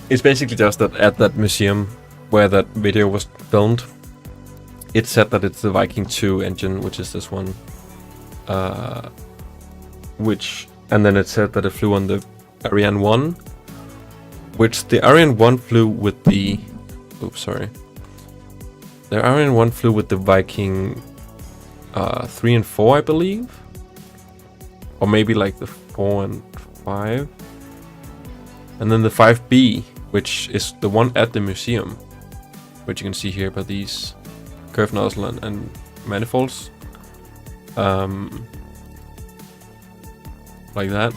It's basically just that at that museum where that video was filmed, it said that it's the Viking 2 engine, which is this one. And then it said that it flew on the Ariane 1, which the Ariane 1 flew with the... Oops, sorry. The Ariane 1 flew with the Viking 3 and 4, I believe. Or maybe like the 4 and 5. And then the 5B, which is the one at the museum, which you can see here by these curved nozzle and manifolds. Like that.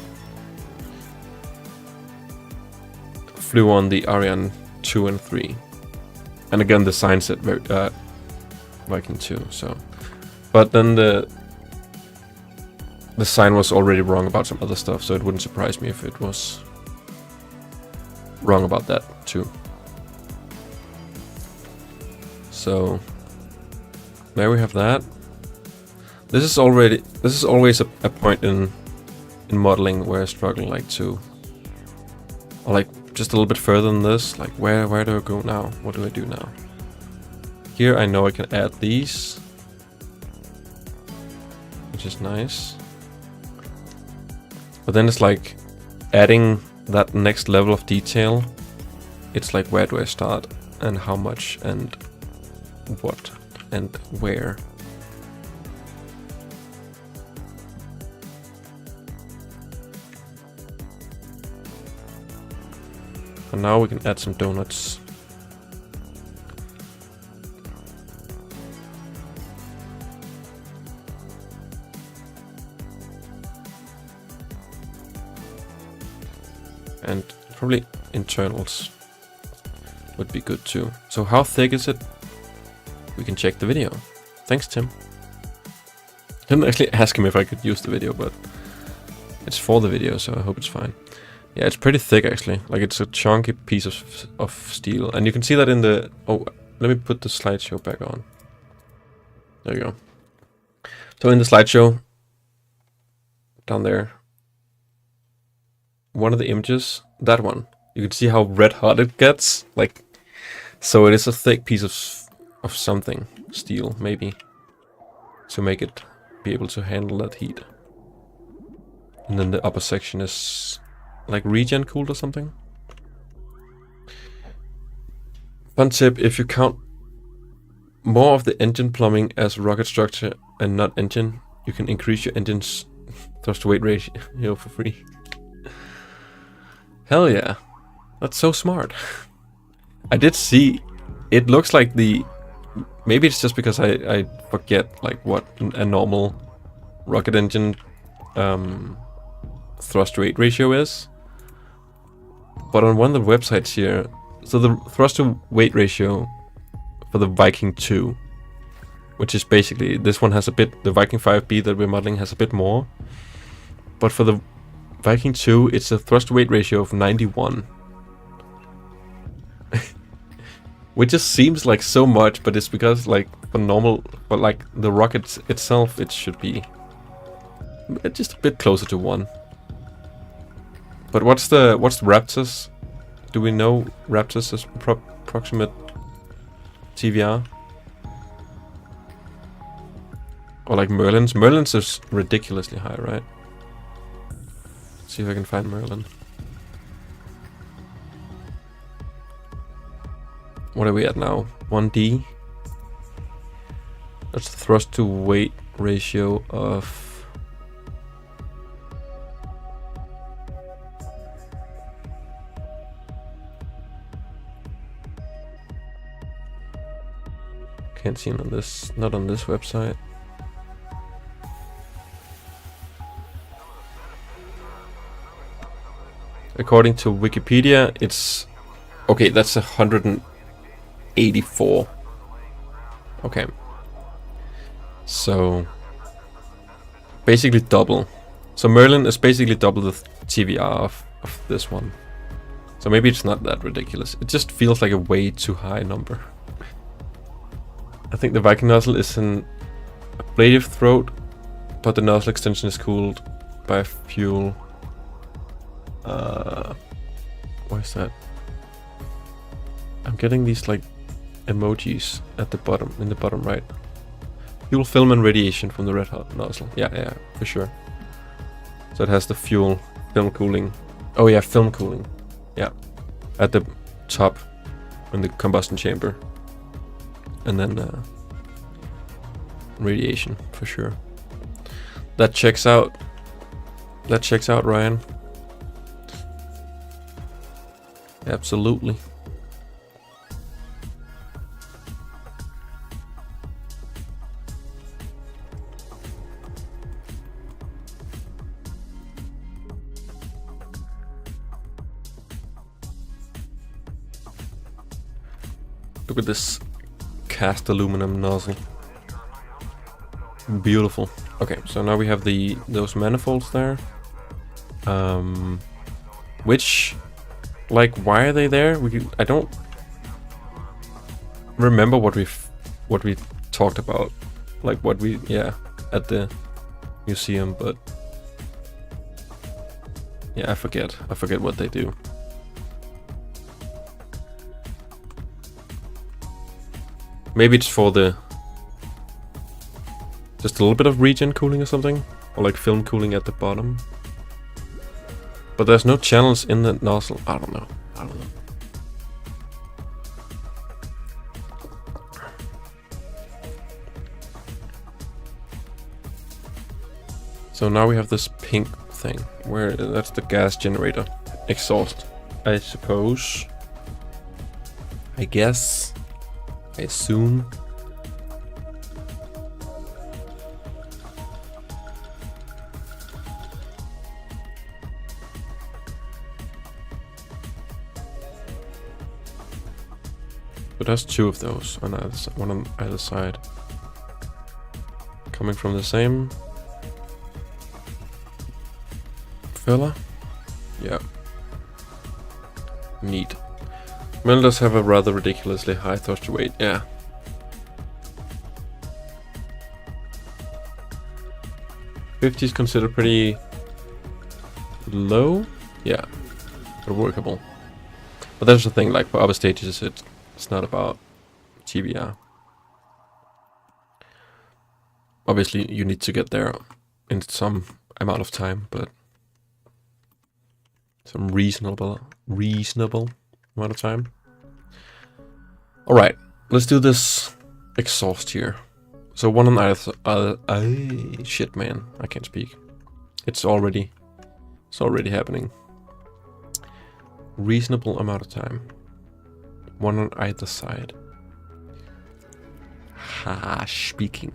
Flew on the Ariane 2 and 3. And again, the sign said Viking 2, so... But then the sign was already wrong about some other stuff, so it wouldn't surprise me if it was wrong about that too. So there we have that. This is always a point in modeling where I struggle, like to, or like just a little bit further than this, like where do I go now? What do I do now? Here I know I can add these, which is nice. But then it's like adding that next level of detail. It's like, where do I start and how much and what and where? And now we can add some donuts. And probably internals would be good too. So how thick is it? We can check the video. Thanks, Tim. Didn't actually ask him if I could use the video, but it's for the video, so I hope it's fine. Yeah, it's pretty thick actually. Like, it's a chunky piece of steel, and you can see that in the... Oh, let me put the slideshow back on. There you go. So in the slideshow, down there, one of the images, that one, you can see how red hot it gets. Like, so it is a thick piece of something, steel maybe, to make it be able to handle that heat. And then the upper section is like regen cooled or something. Fun tip: if you count more of the engine plumbing as rocket structure and not engine, you can increase your engine's thrust to weight ratio for free. Hell yeah, that's so smart. I did see, it looks like the, maybe it's just because I forget like what a normal rocket engine thrust to weight ratio is. But on one of the websites here, so the thrust to weight ratio for the Viking 2 which is basically, this one has a bit, the Viking 5B that we're modeling has a bit more. But for the Viking 2, it's a thrust weight ratio of 91. Which just seems like so much, but it's because like for normal, but like the rocket itself, it should be just a bit closer to 1. But what's the Raptor's? Do we know Raptor's approximate TVR? Or like Merlin's? Merlin's is ridiculously high, right? Let's see if I can find Merlin. What are we at now? 1D? That's the thrust to weight ratio of... Can't see it on this, not on this website. According to Wikipedia, it's... Okay, that's 184. Okay. So... basically double. So Merlin is basically double the TVR of this one. So maybe it's not that ridiculous. It just feels like a way too high number. I think the Viking nozzle is an ablative throat, but the nozzle extension is cooled by fuel. What is that? I'm getting these like emojis at the bottom, in the bottom right. Fuel, film, and radiation from the red hot nozzle. Yeah, for sure. So it has the fuel, film cooling. Oh yeah, film cooling. Yeah, at the top in the combustion chamber. And then radiation for sure. That checks out. That checks out, Ryan. Absolutely. Look at this cast aluminum nozzle. Beautiful. Okay, so now we have those manifolds there. Which, like, why are they there? I don't remember what we talked about, like what we at the museum, but yeah, I forget what they do. Maybe it's for just a little bit of regen cooling or something, or like film cooling at the bottom. But there's no channels in the nozzle. I don't know. So now we have this pink thing, where that's the gas generator exhaust, I suppose. I guess. I assume. But there's two of those on either, one on either side. Coming from the same fella? Yeah. Neat. Mel does have a rather ridiculously high thrust to weight, yeah. $50 is considered pretty low? Yeah. But workable. But that's the thing, like for other stages it's not about TVR. Obviously you need to get there in some amount of time, but some reasonable amount of time. Alright, let's do this exhaust here. So one on either shit man, I can't speak. It's already happening. Reasonable amount of time. One on either side. Speaking.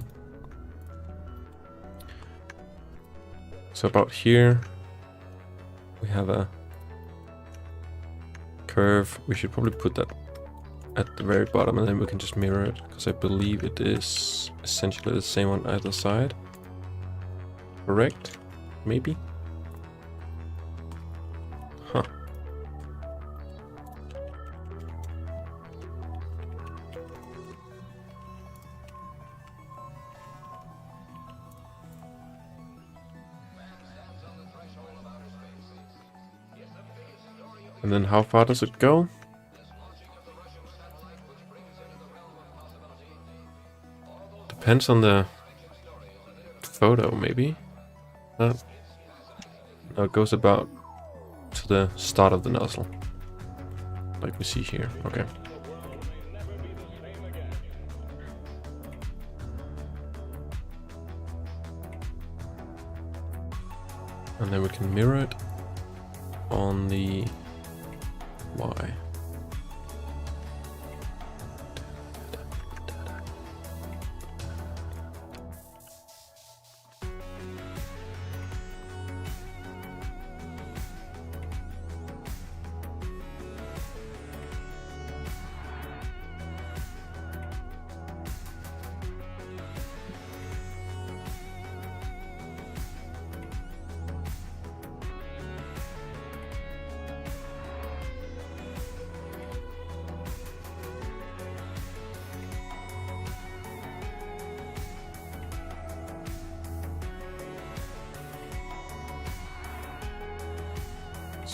So about here we have a curve. We should probably put that at the very bottom, and then we can just mirror it, because I believe it is essentially the same on either side. Correct? Maybe? Huh. And then how far does it go? Depends on the photo, maybe. No, it goes about to the start of the nozzle, like we see here. Okay. And then we can mirror it on the Y.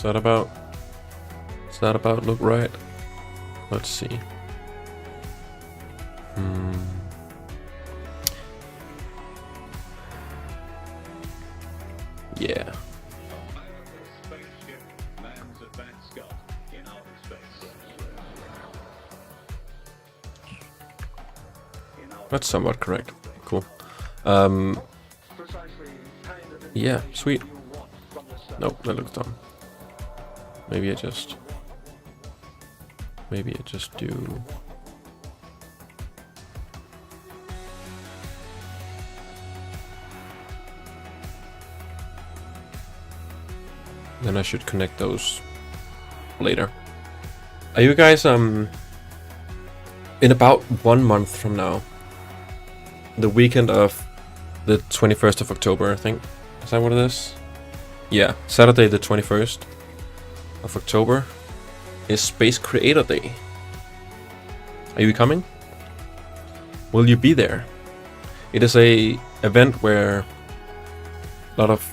Does that about look right? Let's see. Yeah. That's somewhat correct. Cool. Yeah, sweet. Nope, that looks dumb. Maybe I just do. Then I should connect those later. Are you guys in about 1 month from now, the weekend of the 21st of October, I think. Is that what it is? Yeah, Saturday the 21st of October is Space Creator Day. Are you coming? Will you be there? It is a event where a lot of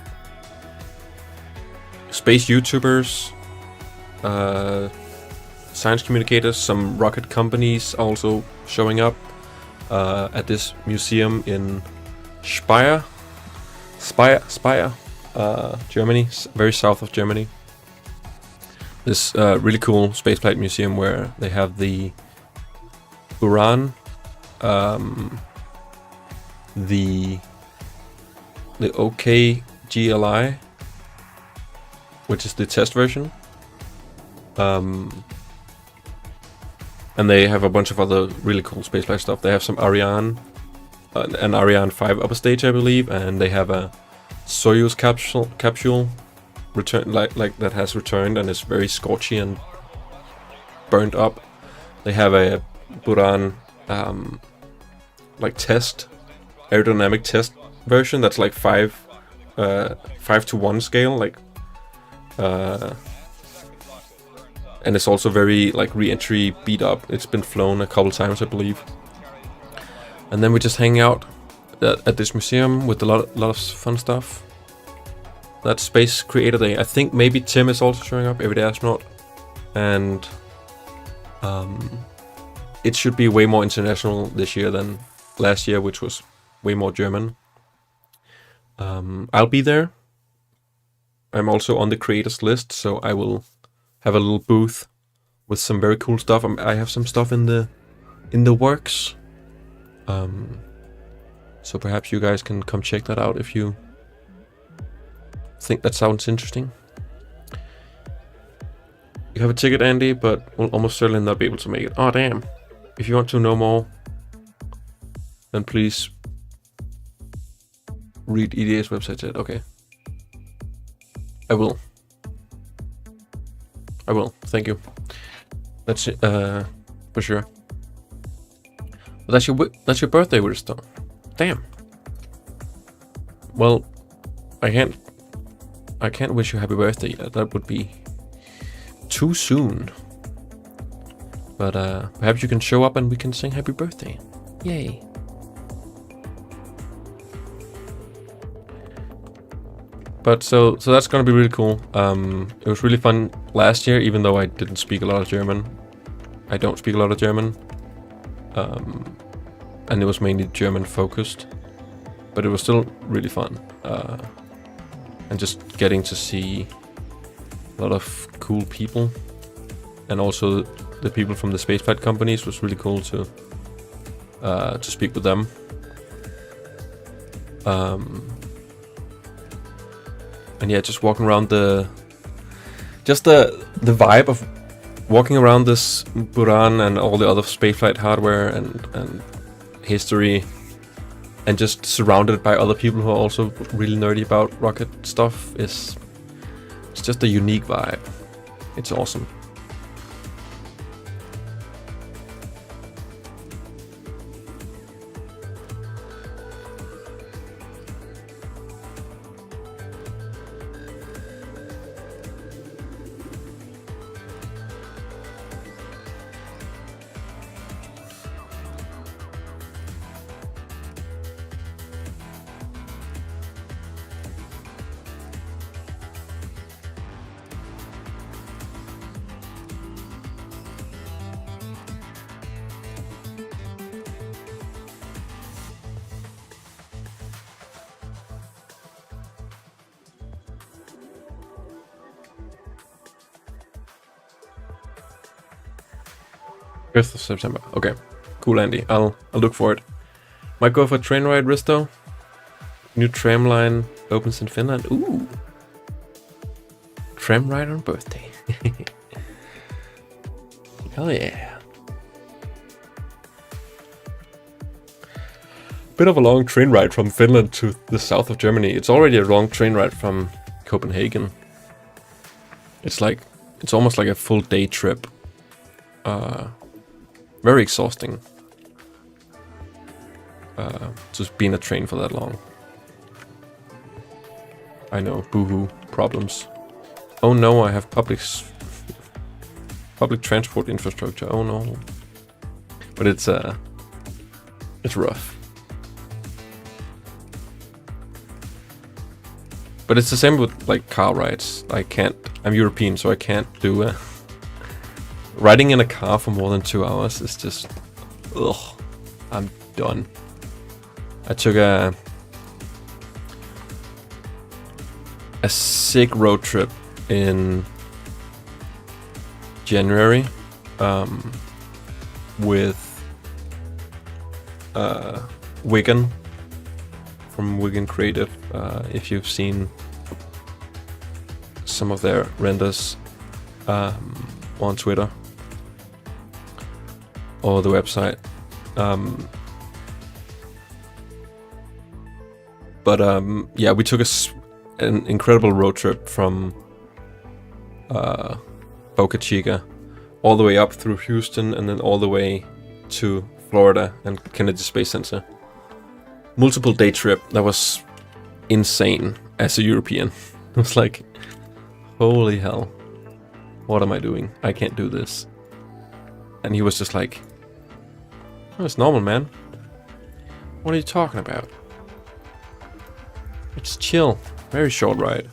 space YouTubers, science communicators, some rocket companies also showing up at this museum in Speyer, Germany, very south of Germany. This really cool spaceflight museum where they have the Uran, the OKGLI, which is the test version, and they have a bunch of other really cool spaceflight stuff. They have some Ariane, an Ariane 5 upper stage, I believe, and they have a Soyuz capsule return like that has returned and is very scorchy and burned up. They have a Buran like test, aerodynamic test version that's like 5:1 scale, like and it's also very like re-entry beat up. It's been flown a couple times, I believe. And then we just hang out at this museum with a lot of fun stuff. That's Space Creator Day. I think maybe Tim is also showing up, Everyday Astronaut, and it should be way more international this year than last year, which was way more German. I'll be there. I'm also on the creators list, so I will have a little booth with some very cool stuff. I have some stuff in the works. So perhaps you guys can come check that out if you think that sounds interesting. You have a ticket, Andy, but we'll almost certainly not be able to make it. Oh, damn. If you want to know more, then please read EDA's website. Okay. I will. Thank you. Let's for sure. But that's your birthday, Risto. Damn. Well, I can't wish you happy birthday yet. That would be too soon. But perhaps you can show up and we can sing happy birthday. Yay. But so that's gonna be really cool. It was really fun last year, even though I didn't speak a lot of German. I don't speak a lot of German. And it was mainly German focused. But it was still really fun. And just getting to see a lot of cool people. And also the people from the spaceflight companies was really cool to speak with them. And yeah, just walking around the vibe of walking around this Buran and all the other spaceflight hardware and history, and just surrounded by other people who are also really nerdy about rocket stuff it's just a unique vibe. It's awesome. 5th of September. Okay, cool, Andy. I'll look for it. Might go for a train ride, Risto. New tram line opens in Finland. Ooh, tram ride on birthday. Hell yeah. Bit of a long train ride from Finland to the south of Germany. It's already a long train ride from Copenhagen. It's almost like a full day trip. Very exhausting. Just being a train for that long. I know, boohoo, problems. Oh no, I have public transport infrastructure. Oh no. But it's rough. But it's the same with like car rides. I'm European, so I can't do riding in a car for more than 2 hours is just, ugh, I'm done. I took a sick road trip in January with Wigan from Wigan Creative. If you've seen some of their renders on Twitter or the website. Yeah, we took an incredible road trip from Boca Chica all the way up through Houston and then all the way to Florida and Kennedy Space Center. Multiple day trip that was insane as a European. It was like, holy hell, what am I doing? I can't do this. And he was just like, oh, it's normal, man. What are you talking about? It's chill. Very short ride.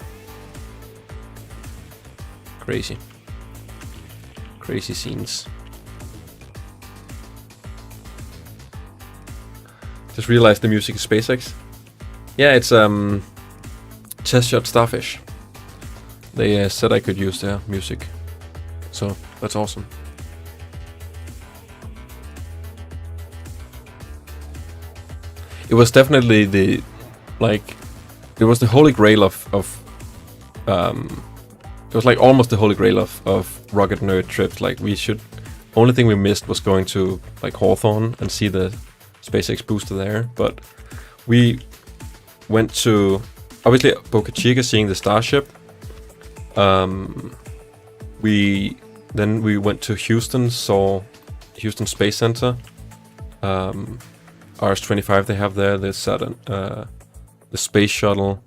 Crazy. Crazy scenes. Just realized the music is SpaceX. Yeah, it's Test Shot Starfish. They said I could use their music. So, that's awesome. It was definitely it was the holy grail of it was like almost the holy grail of rocket nerd trips. Like only thing we missed was going to like Hawthorne and see the SpaceX booster there. But we went to, obviously, Boca Chica, seeing the Starship. We went to Houston, saw Houston Space Center. RS-25 they have there. The Saturn, the space shuttle,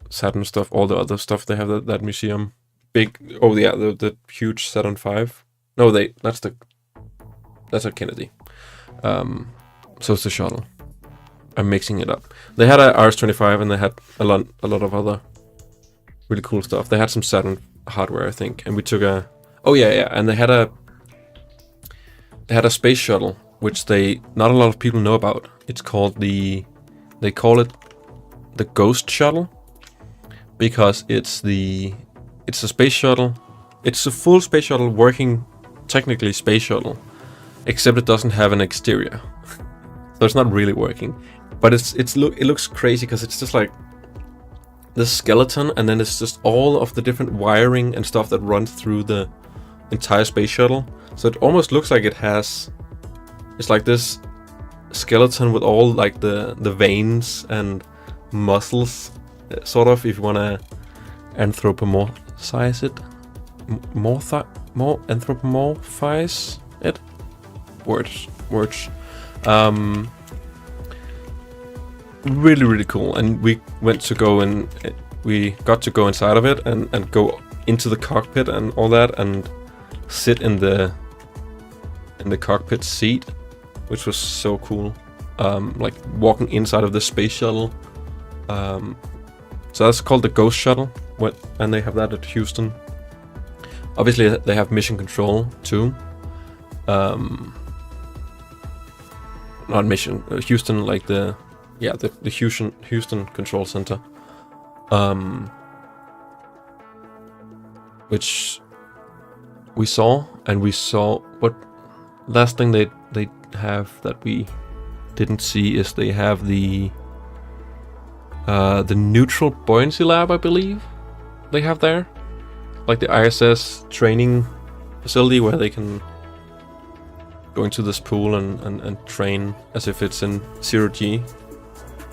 Saturn stuff, all the other stuff they have that museum. Big. Oh yeah, the huge Saturn V. No, that's a Kennedy. So it's the shuttle. I'm mixing it up. They had a RS-25 and they had a lot of other really cool stuff. They had some Saturn hardware, I think, and we took a. Oh yeah, and they had a space shuttle, which not a lot of people know about. It's called they call it the Ghost Shuttle, because it's a space shuttle. It's a full space shuttle, working technically space shuttle, except it doesn't have an exterior, so it's not really working. But it looks crazy because it's just like this skeleton, and then it's just all of the different wiring and stuff that runs through the entire space shuttle. So it almost looks like it's like this skeleton with all like the veins and muscles, sort of, if you want to anthropomorphize it. More anthropomorphize it. Words. Really, really cool. And we got to go inside of it and go into the cockpit and all that, and sit in the cockpit seat, which was so cool. Like walking inside of the space shuttle. So that's called the Ghost Shuttle, and they have that at Houston. Obviously, they have mission control too. Not mission, Houston, like the Houston Control Center, which we saw, what last thing they have that we didn't see is they have the neutral buoyancy lab, I believe they have there, like the ISS training facility where they can go into this pool and train as if it's in 0G.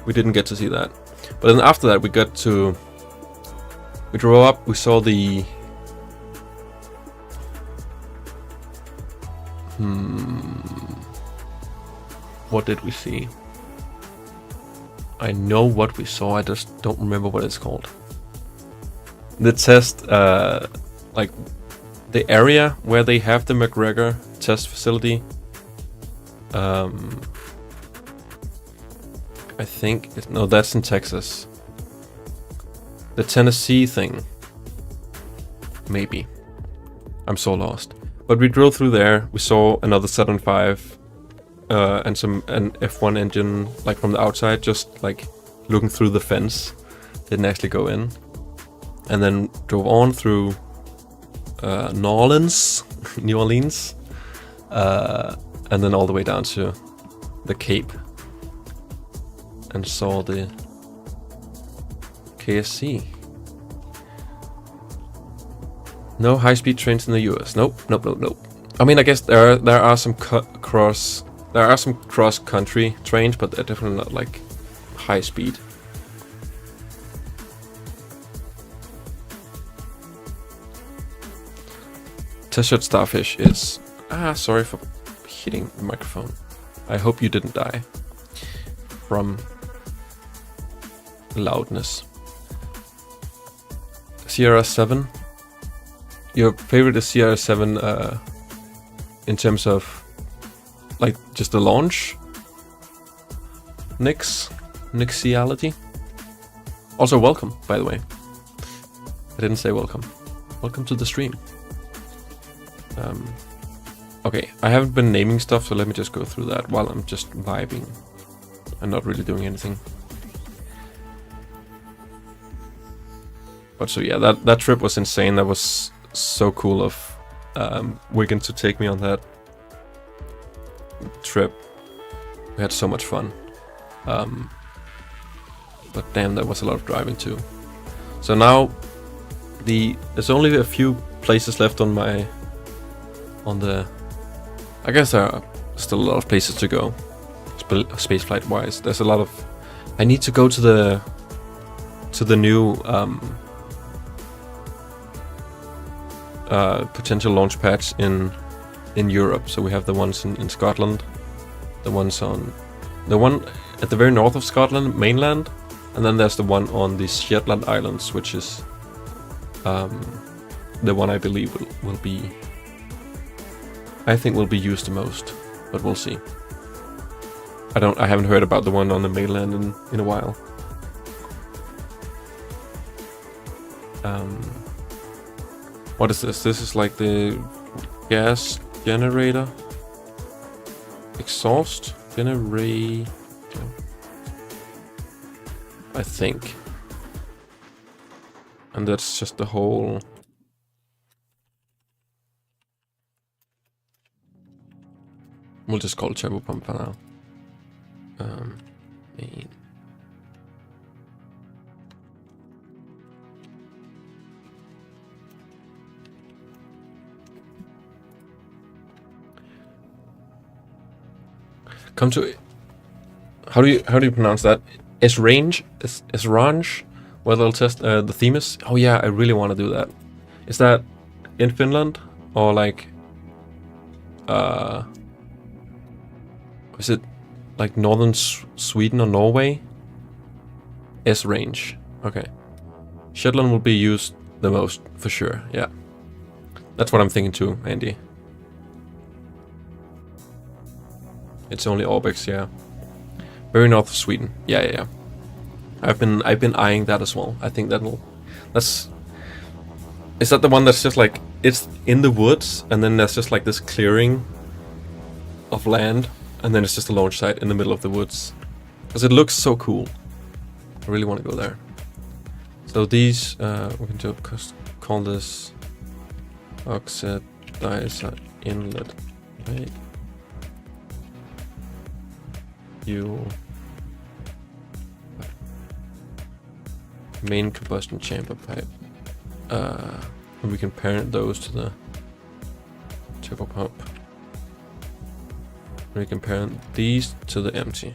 We didn't get to see that. But then after that we drove up, we saw the what did we see? I know what we saw, I just don't remember what it's called. The test, like the area where they have the McGregor test facility. I think no, that's in Texas. The Tennessee thing, maybe. I'm so lost. But we drove through there. We saw another Saturn V, and an F1 engine, like from the outside, just like looking through the fence. Didn't actually go in. And then drove on through New Orleans, and then all the way down to the Cape. And saw the KSC. No high-speed trains in the US. Nope. I mean, I guess there are some cross-country trains, but they're definitely not like high speed. Test-shot Starfish is... sorry for hitting the microphone. I hope you didn't die from loudness. CRS-7. Your favorite is CRS-7 in terms of like just the launch? Nixiality? Also welcome, by the way. I didn't say welcome. Welcome to the stream. Okay, I haven't been naming stuff, so let me just go through that while I'm just vibing and not really doing anything. But so yeah, that trip was insane. That was so cool of Wigan to take me on that trip. We had so much fun. But damn, that was a lot of driving too. So now there's only a few places left on the... I guess there are still a lot of places to go, spaceflight wise. There's a lot of... I need to go to the new potential launch pads in in Europe. So we have the ones in Scotland, the one at the very north of Scotland, mainland, and then there's the one on the Shetland Islands, which is the one I believe will be, I think will be used the most, but we'll see. I haven't heard about the one on the mainland in a while. What is this? This is like the gas generator. Exhaust generator, I think. And that's just the whole... We'll just call it turbo pump for now. Main. Come to... How do you pronounce that? Esrange? Esrange? Where they'll test the Themis? Oh yeah, I really want to do that. Is that in Finland? Or like... is it like northern Sweden or Norway? Esrange. Okay. Shetland will be used the most, for sure, yeah. That's what I'm thinking too, Andy. It's only Orbex, yeah. Very north of Sweden. Yeah. I've been eyeing that as well. I think that's... Is that the one that's just like, it's in the woods, and then there's just like this clearing of land, and then it's just a launch site in the middle of the woods? Because it looks so cool. I really want to go there. So these, we can just call this oxidizer inlet pipe. Main combustion chamber pipe. And we can parent those to the turbo pump. And we can parent these to the empty.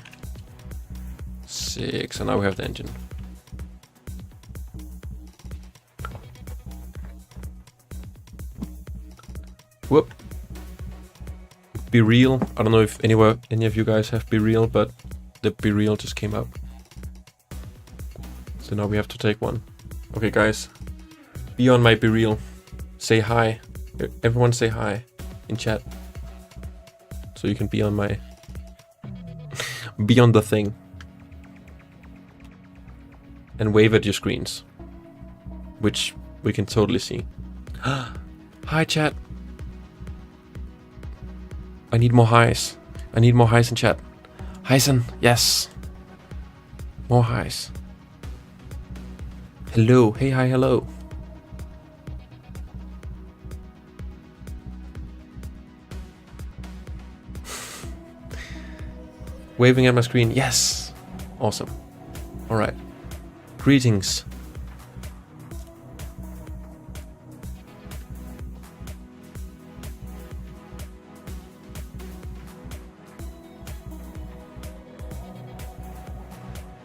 6, and now we have the engine. Whoop. Be real. I don't know if any of you guys have Be Real, but the Be Real just came up. So now we have to take one. Okay, guys. Be on my Be Real. Say hi. Everyone say hi in chat. So you can be on my... be on the thing. And wave at your screens. Which we can totally see. Hi, chat. I need more highs. I need more highs in chat. Hyson, yes. More highs. Hello. Hey, hi, hello. Waving at my screen. Yes. Awesome. All right. Greetings.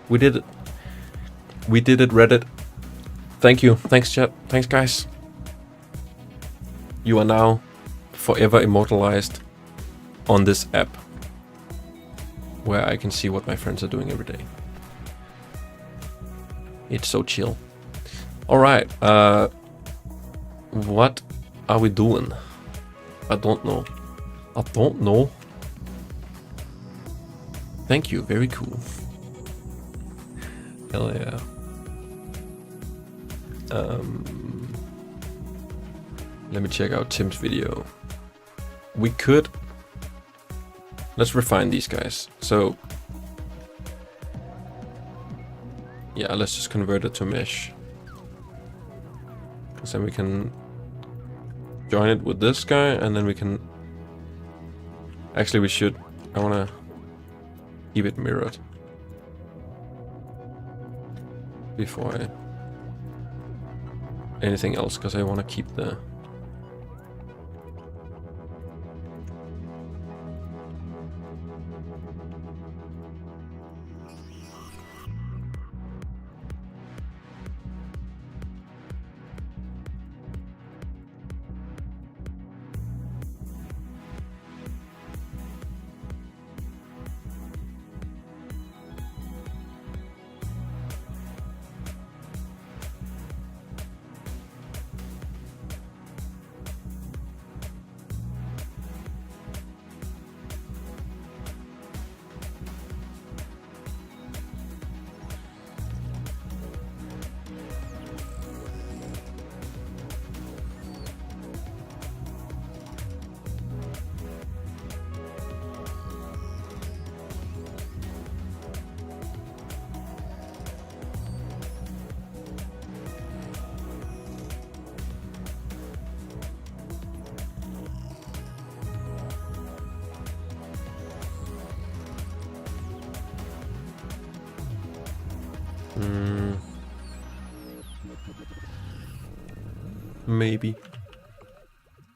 We did it. We did it, Reddit. Thank you. Thanks, chat. Thanks, guys. You are now forever immortalized on this app, where I can see what my friends are doing every day. It's so chill. Alright, what are we doing? I don't know. I don't know. Thank you, very cool. Hell yeah. Let me check out Tim's video. We could... Let's refine these guys. So... yeah, let's just convert it to mesh. Because then we can join it with this guy, and then we can... Actually, we should... I want to keep it mirrored. Before I... anything else, because I want to keep the... Maybe.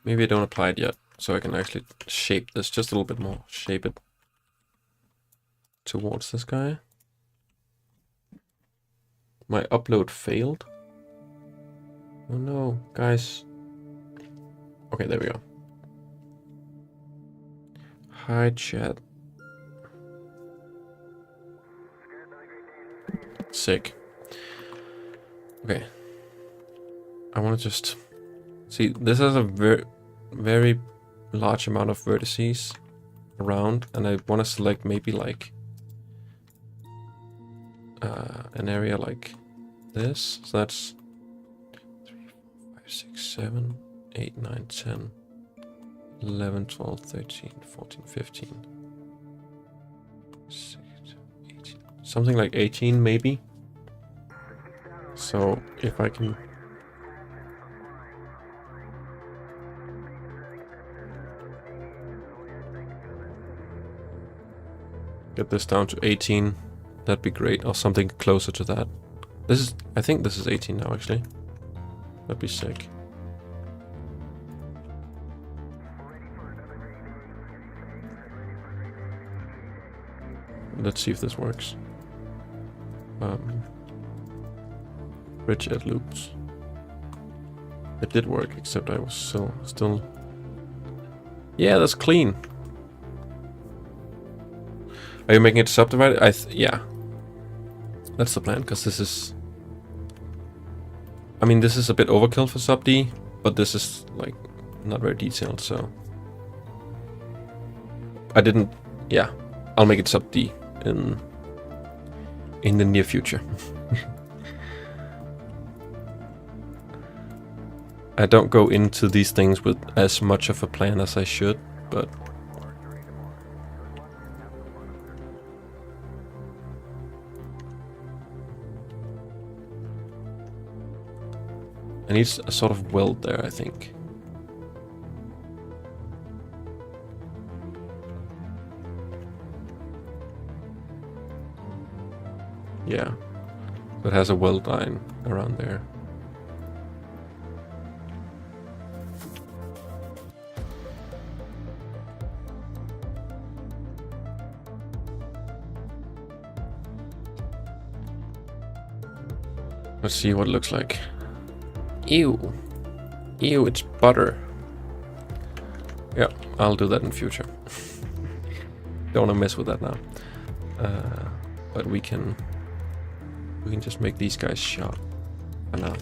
Maybe I don't apply it yet, so I can actually shape this just a little bit more. Shape it towards this guy. My upload failed. Oh no, guys. Okay, there we go. Hi, chat. Sick. Okay. I want to just see. This has a very large amount of vertices around, and I want to select maybe like an area like this. So that's 3, 4, 5, 6, 7, 8, 9, 10, 11, 12, 13, 14, 15, 16, 18. Something like 18 maybe. So if I can get this down to 18, that'd be great, or something closer to that. This is, I think this is 18 now actually. That'd be sick. Let's see if this works. Bridge add loops. It did work, except I was still. Yeah, that's clean. Are you making it subdivided? Yeah. That's the plan, because this is... I mean, this is a bit overkill for sub D, but this is, like, not very detailed, so... I didn't... Yeah. I'll make it sub D in the near future. I don't go into these things with as much of a plan as I should, but... I need a sort of weld there, I think. Yeah, it has a weld line around there. Let's see what it looks like. Ew. Ew, it's butter. Yeah, I'll do that in future. Don't want to mess with that now. But we can just make these guys sharp for now.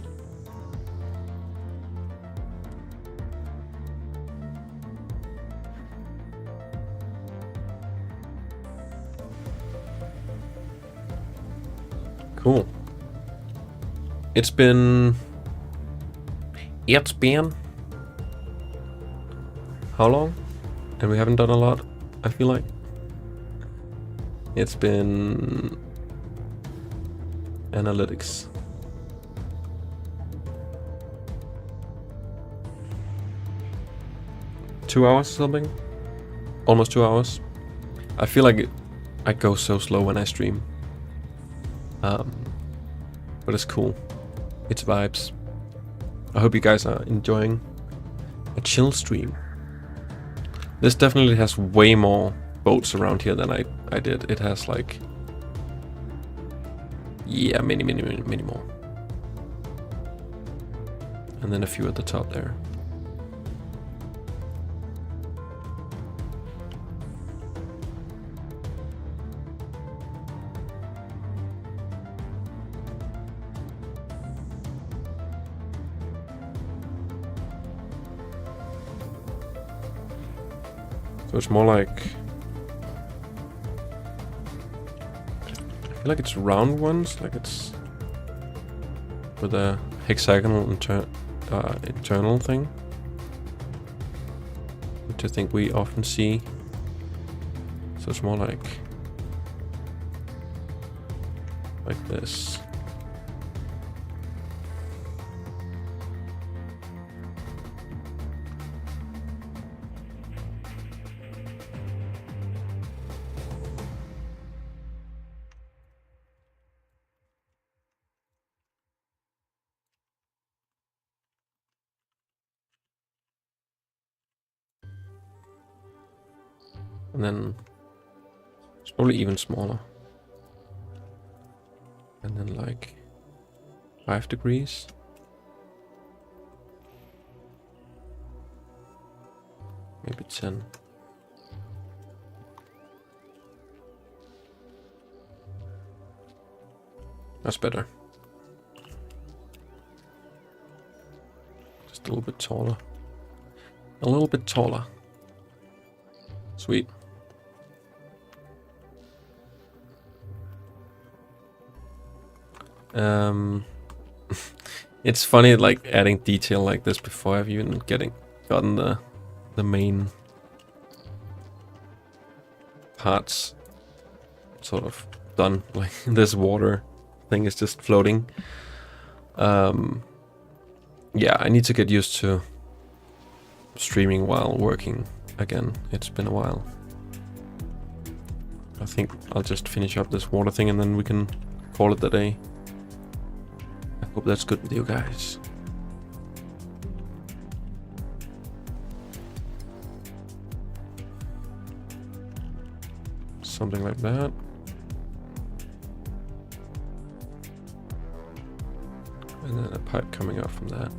Cool. It's been how long? And we haven't done a lot, I feel like. It's been analytics. Two hours or something? Almost 2 hours. I feel like I go so slow when I stream. But it's cool. It's vibes. I hope you guys are enjoying a chill stream. This definitely has way more boats around here than I did. It has like... yeah, many more. And then a few at the top there. So it's more like... I feel like it's round ones, like it's with a hexagonal internal thing, which I think we often see. So it's more like this. And then it's probably even smaller. And then like 5 degrees. Maybe 10. That's better. Just a little bit taller. A little bit taller. Sweet. It's funny like adding detail like this before I've even gotten the main parts sort of done. Like this water thing is just floating. Yeah, I need to get used to streaming while working again. It's been a while. I think I'll just finish up this water thing and then we can call it a day. I hope that's good with you guys. Something like that. And then a pipe coming out from that.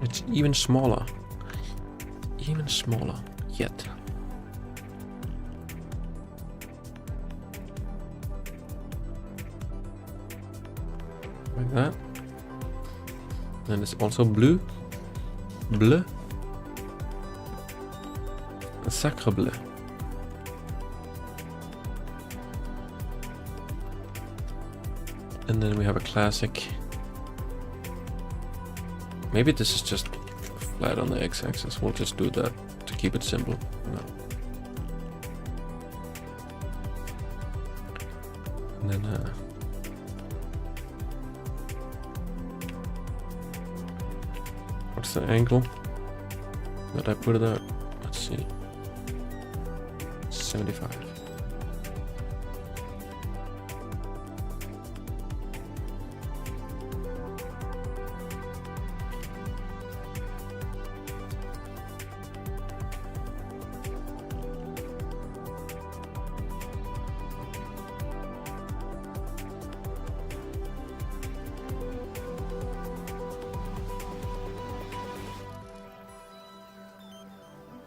It's even smaller. Even smaller yet. Like that. And it's also blue. Bleu. Sacre bleu. And then we have a classic. Maybe this is just flat on the x-axis. We'll just do that to keep it simple. No. And then what's the angle that I put it at? Let's see. 75.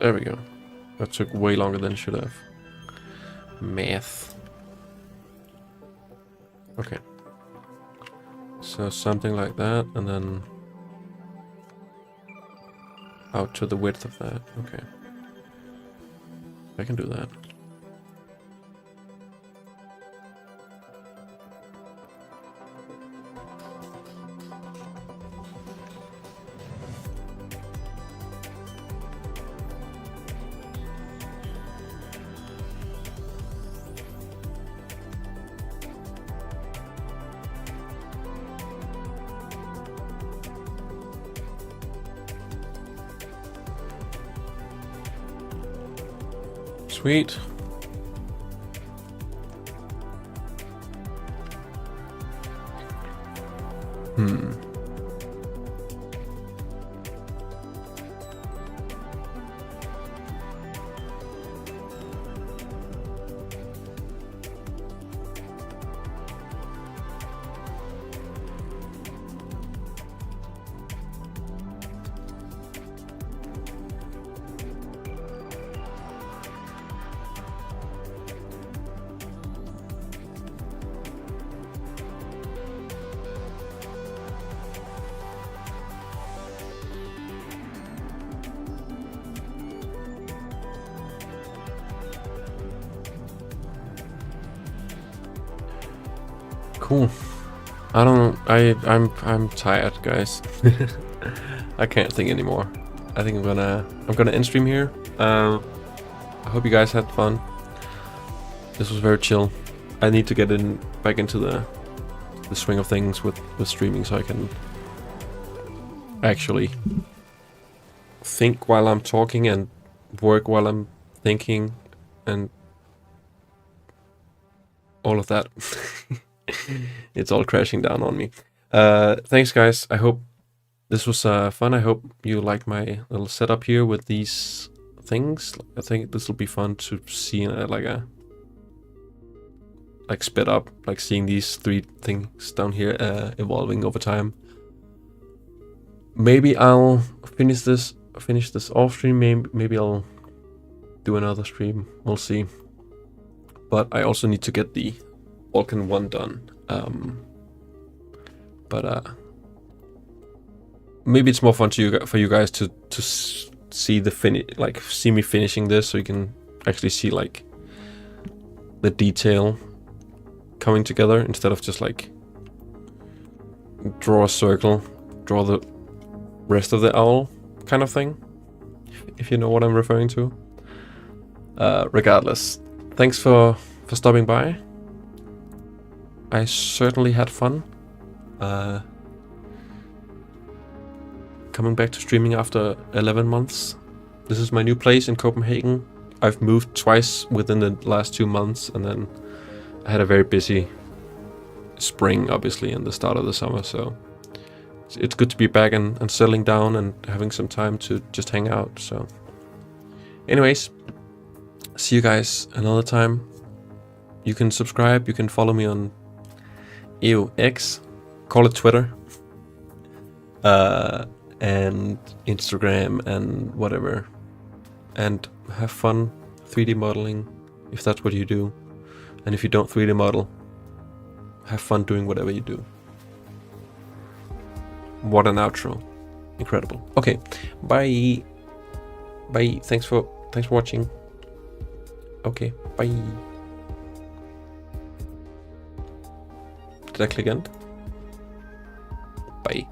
There we go. That took way longer than it should have. Math. Okay. So something like that, and then out to the width of that. Okay. I can do that. Sweet. Cool. I don't know. I'm tired, guys. I can't think anymore. I think I'm gonna end stream here. I hope you guys had fun. This was very chill. I need to get back into the swing of things with streaming, so I can actually think while I'm talking and work while I'm thinking and all of that. It's all crashing down on me. Thanks, guys. I hope this was fun. I hope you like my little setup here with these things. I think this will be fun to see like sped up, like seeing these 3 things down here evolving over time. Maybe I'll finish this off stream. Maybe I'll do another stream. We'll see. But I also need to get the Vulcain 1 done. Maybe it's more fun for you guys to see see me finishing this, so you can actually see like the detail coming together instead of just like draw a circle, draw the rest of the owl kind of thing, if you know what I'm referring to. Regardless, thanks for stopping by. I certainly had fun coming back to streaming after 11 months. This is my new place in Copenhagen. I've moved twice within the last 2 months, and then I had a very busy spring, obviously, and the start of the summer, so it's good to be back and settling down and having some time to just hang out. So anyways, see you guys another time. You can subscribe, you can follow me on X, call it Twitter, and Instagram and whatever, and have fun 3D modeling if that's what you do. And if you don't 3D model, have fun doing whatever you do. What an outro. Incredible. Okay, bye. Bye. Thanks for watching. Okay, bye. Did I click end? Bye.